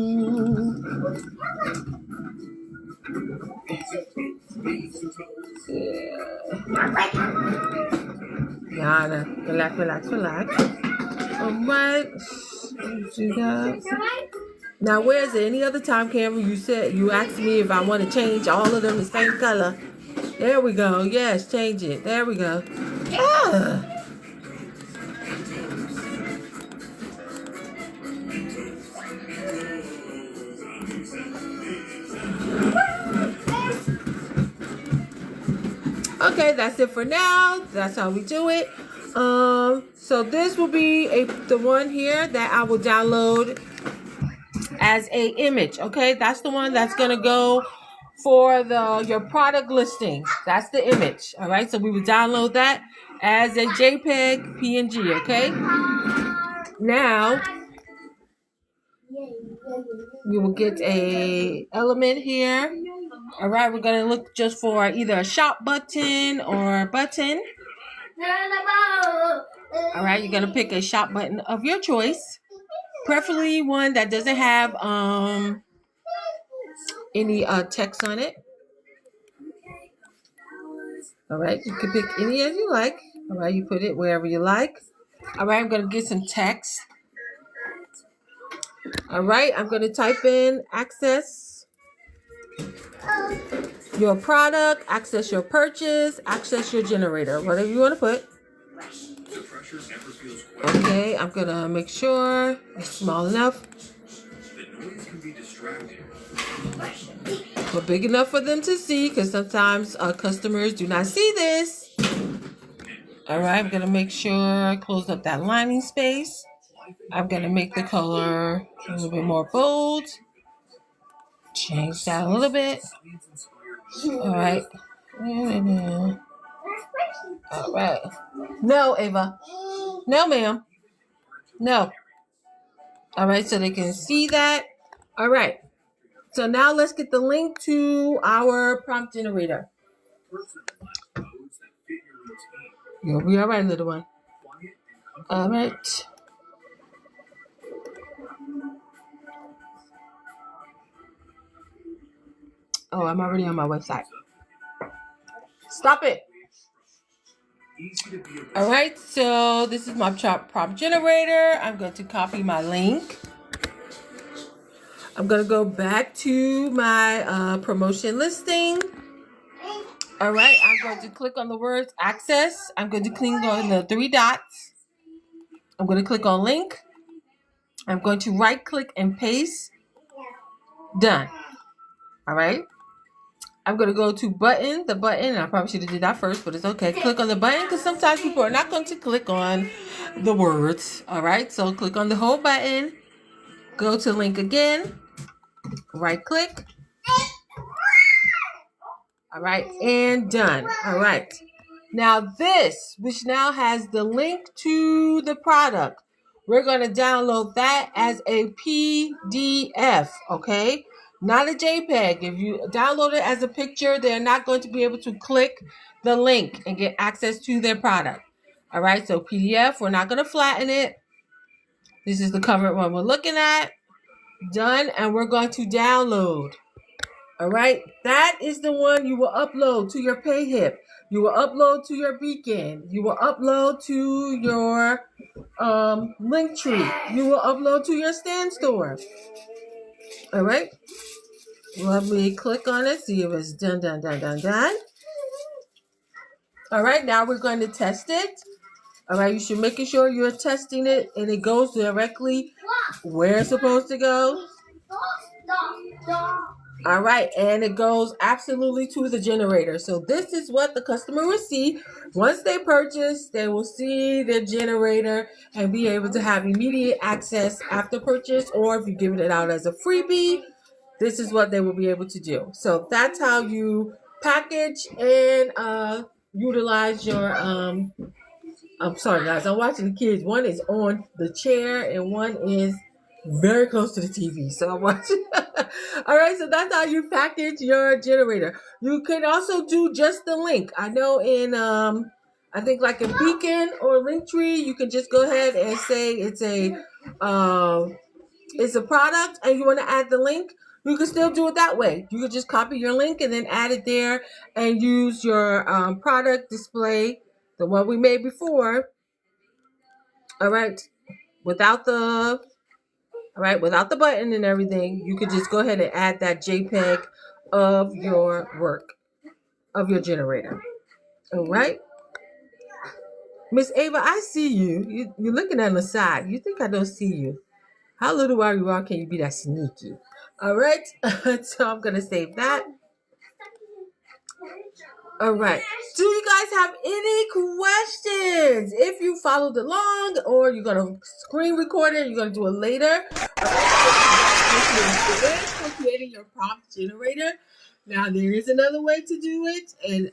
Yeah. Relax. Alright. Do that. Now, where is it? Any other time, Canva, you asked me if I want to change all of them the same color. There we go. Yes, change it. There we go. Ah. Okay, that's it for now. That's how we do it. So this will be the one here that I will download as a image. Okay, that's the one that's gonna go for your product listing. That's the image. All right, so we will download that as a JPEG PNG. Okay, now you will get a element here. All right, we're gonna look just for either a shop button or a button. All right, you're gonna pick a shop button of your choice, preferably one that doesn't have any text on it. All right, you can pick any as you like. All right, you put it wherever you like. All right, I'm gonna get some text. All right, I'm gonna type in access your product, access your purchase, access your generator, whatever you want to put. Okay, I'm gonna make sure it's small enough, but big enough for them to see, because sometimes customers do not see this. All right, I'm gonna make sure I close up that lining space. I'm gonna make the color a little bit more bold. Change that a little bit. All right. All right. No, Ava. No, ma'am. No. All right, so they can see that. All right. So now let's get the link to our prompt generator. You'll be all right, little one. All right. Oh, I'm already on my website. Stop it. All right, so this is my prompt generator. I'm going to copy my link. I'm going to go back to my promotion listing. All right, I'm going to click on the words access. I'm going to click on the 3 dots. I'm going to click on link. I'm going to right click and paste. Done. All right. I'm going to go to the button. I probably should have did that first, but it's okay. Click on the button because sometimes people are not going to click on the words. All right. So click on the whole button. Go to link again. Right click. All right. And done. All right. Now this, which now has the link to the product, we're going to download that as a PDF. Okay. Not a JPEG. If you download it as a picture, they're not going to be able to click the link and get access to their product. All right, so PDF, we're not going to flatten it. This is the current one we're looking at. Done, and we're going to download. All right, that is the one you will upload to your PayHip. You will upload to your Beacon. You will upload to your Linktree. You will upload to your Stand Store. All right. Let me click on it, see if it's done. All right, now we're going to test it. All right, you should make sure you're testing it and it goes directly where it's supposed to go. All right, and it goes absolutely to the generator. So this is what the customer will see. Once they purchase, they will see their generator and be able to have immediate access after purchase, or if you give it out as a freebie, this is what they will be able to do. So that's how you package and utilize your I'm sorry guys, I'm watching the kids. One is on the chair and one is very close to the TV. So I'm watching. All right, so that's how you package your generator. You can also do just the link. I know in I think like a Beacon or Linktree, you can just go ahead and say it's a product and you want to add the link. You can still do it that way. You could just copy your link and then add it there and use your product display, the one we made before. All right, without the without the button and everything, you could just go ahead and add that JPEG of your work, of your generator. All right. Miss Ava, I see you. You're looking on the side. You think I don't see you. How little while you are can you be that sneaky? All right. So I'm going to save that. All right. Do you guys have any questions? If you followed along or you're going to screen record it, you're going to do it later. For creating your prompt generator. Now, there is another way to do it, and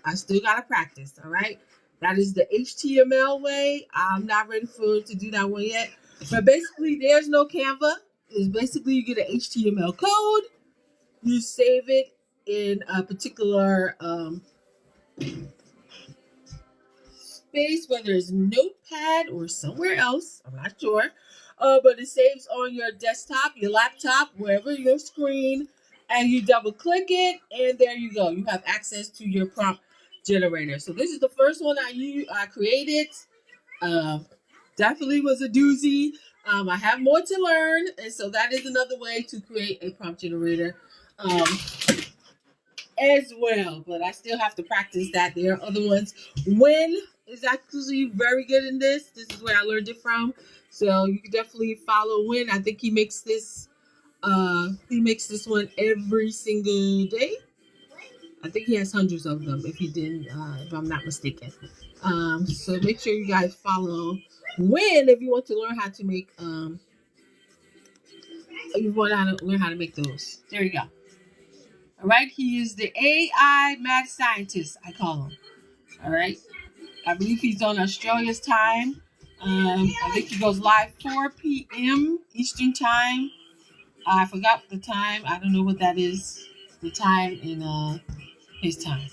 I still got to practice, all right? That is the HTML way. I'm not ready to do that one yet. But basically, there's no Canva. It's basically you get an HTML code. You save it in a particular space, whether it's Notepad or somewhere else. I'm not sure. But it saves on your desktop, your laptop, wherever your screen, and you double click it, and there you go. You have access to your prompt generator. So this is the first one I created. Definitely was a doozy. I have more to learn, and so that is another way to create a prompt generator as well. But I still have to practice that. There are other ones. Win is actually very good in this. This is where I learned it from. So you can definitely follow Win. I think he makes this one every single day. I think he has hundreds of them if he didn't, if I'm not mistaken. So make sure you guys follow Win if you want to learn how to make learn how to make those. There you go. All right, he is the AI mad scientist, I call him. All right, I believe he's on Australia's time. I think he goes live 4 p.m. Eastern time. I forgot the time. I don't know what that is. The time in his time.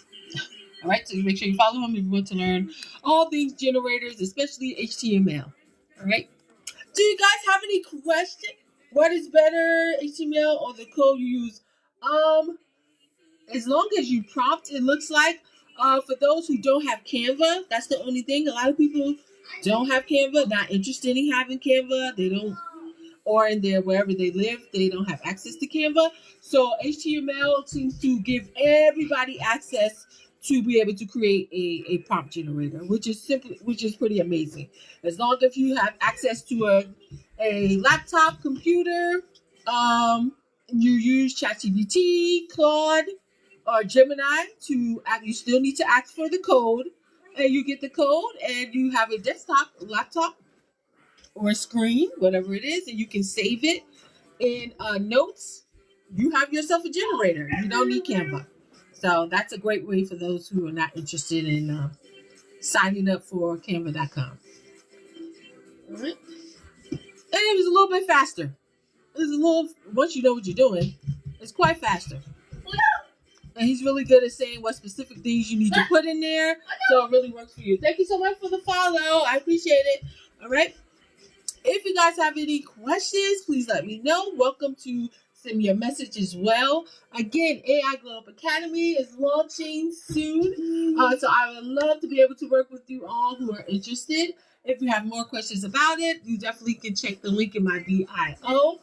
All right, so you make sure you follow him if you want to learn all things generators, especially HTML. All right. Do you guys have any questions? What is better, HTML or the code you use? As long as you prompt, it looks like. For those who don't have Canva, that's the only thing. A lot of people don't have Canva, not interested in having Canva. They don't, or in their wherever they live, they don't have access to Canva. So HTML seems to give everybody access to be able to create a prompt generator, which is pretty amazing. As long as you have access to a laptop computer, you use ChatGPT, Claude, or Gemini you still need to ask for the code, and you get the code, and you have a desktop, laptop, or a screen, whatever it is, and you can save it in notes. You have yourself a generator. You don't need Canva. So that's a great way for those who are not interested in signing up for Canva.com. All right. And it was a little bit faster. Once you know what you're doing, it's quite faster. And he's really good at saying what specific things you need to put in there. So it really works for you. Thank you so much for the follow. I appreciate it. All right. If you guys have any questions, please let me know. Welcome to send me a message as well. Again, AI Glow Up Academy is launching soon. So I would love to be able to work with you all who are interested. If you have more questions about it, you definitely can check the link in my bio.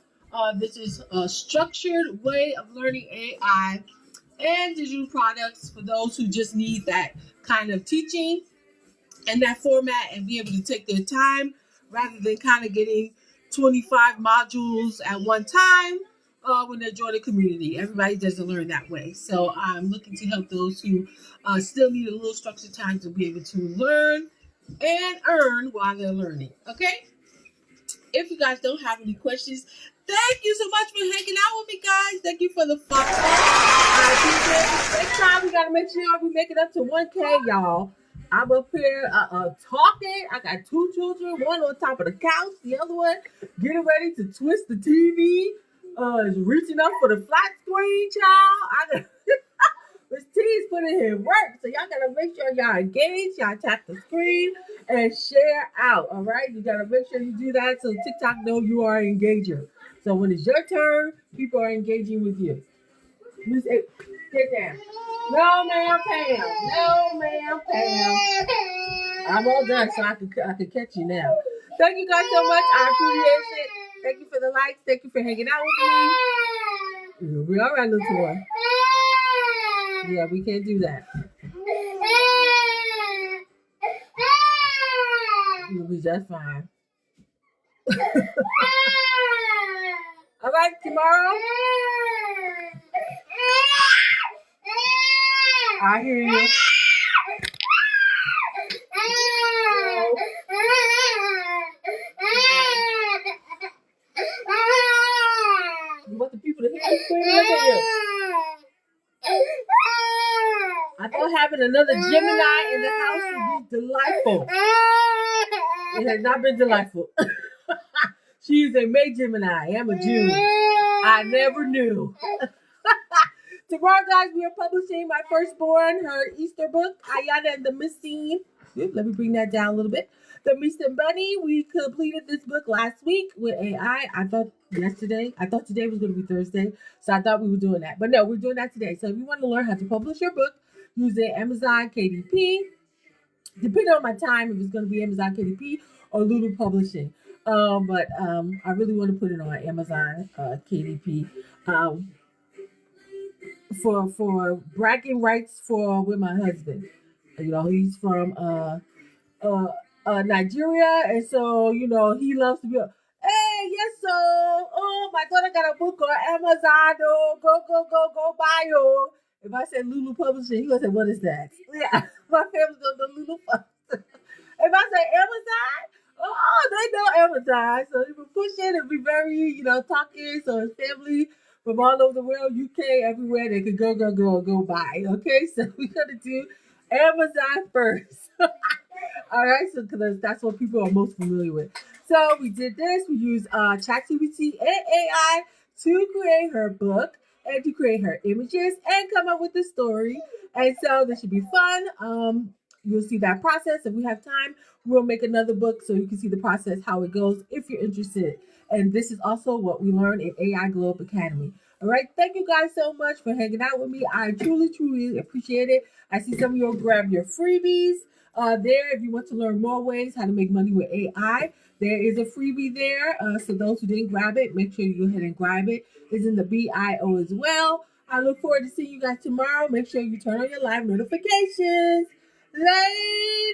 This is a structured way of learning AI and digital products for those who just need that kind of teaching and that format and be able to take their time rather than kind of getting 25 modules at one time when they join the community. Everybody doesn't learn that way. So I'm looking to help those who still need a little structured time to be able to learn and earn while they're learning. Okay? If you guys don't have any questions, thank you so much for hanging out with me, guys. Thank you for the fun. I appreciate it. Next time, we got to make sure we make it up to 1K, y'all. I'm up here talking. I got 2 children, one on top of the couch, the other one getting ready to twist the TV. Is reaching up for the flat screen, child. I got Miss T's putting in work, so y'all gotta make sure y'all engage, y'all tap the screen and share out. All right, you gotta make sure you do that so TikTok know you are an engager. So when it's your turn, people are engaging with you. Miss A, get down. No, ma'am, Pam. No, ma'am, Pam. I'm all done, so I can catch you now. Thank you guys so much. I appreciate it. Thank you for the likes. Thank you for hanging out with me. You'll be all right, little boy. Yeah, we can't do that. You'll be just fine. All right, tomorrow. I hear you. You want the people to hear you screaming? Look at you. I thought having another Gemini in the house would be delightful. It has not been delightful. She is a May Gemini. I am a June. I never knew. Tomorrow, guys, we are publishing my firstborn, her Easter book, Ayana and the Missing. Let me bring that down a little bit. The Missing Bunny. We completed this book last week with AI. I thought today was going to be Thursday, so I thought we were doing that. But no, we're doing that today. So if you want to learn how to publish your book using Amazon KDP, depending on my time, if it's going to be Amazon KDP or Lulu Publishing. But I really want to put it on Amazon KDP. For bragging rights with my husband. You know, he's from Nigeria, and so he loves to be. Hey, yes, so my daughter got a book on Amazon. Oh, go buy it. If I said Lulu Publishing, he gonna say, "What is that?" Yeah, my family's gonna know Lulu Publishing. If I say Amazon, they know Amazon. So he would push it and be very, talking. So his family from all over the world, UK, everywhere, they could go buy. Okay, so we're gonna do Amazon first. All right, so because that's what people are most familiar with. So we did this. We used ChatGPT and AI to create her book and to create her images and come up with the story. And so this should be fun. You'll see that process. If we have time, we'll make another book so you can see the process, how it goes, if you're interested. And this is also what we learn in AI Globe Academy. All right. Thank you guys so much for hanging out with me. I truly appreciate it. I see some of you grab your freebies there. If you want to learn more ways how to make money with AI, there is a freebie there. So those who didn't grab it, make sure you go ahead and grab it. It's in the bio as well. I look forward to seeing you guys tomorrow. Make sure you turn on your live notifications. Later.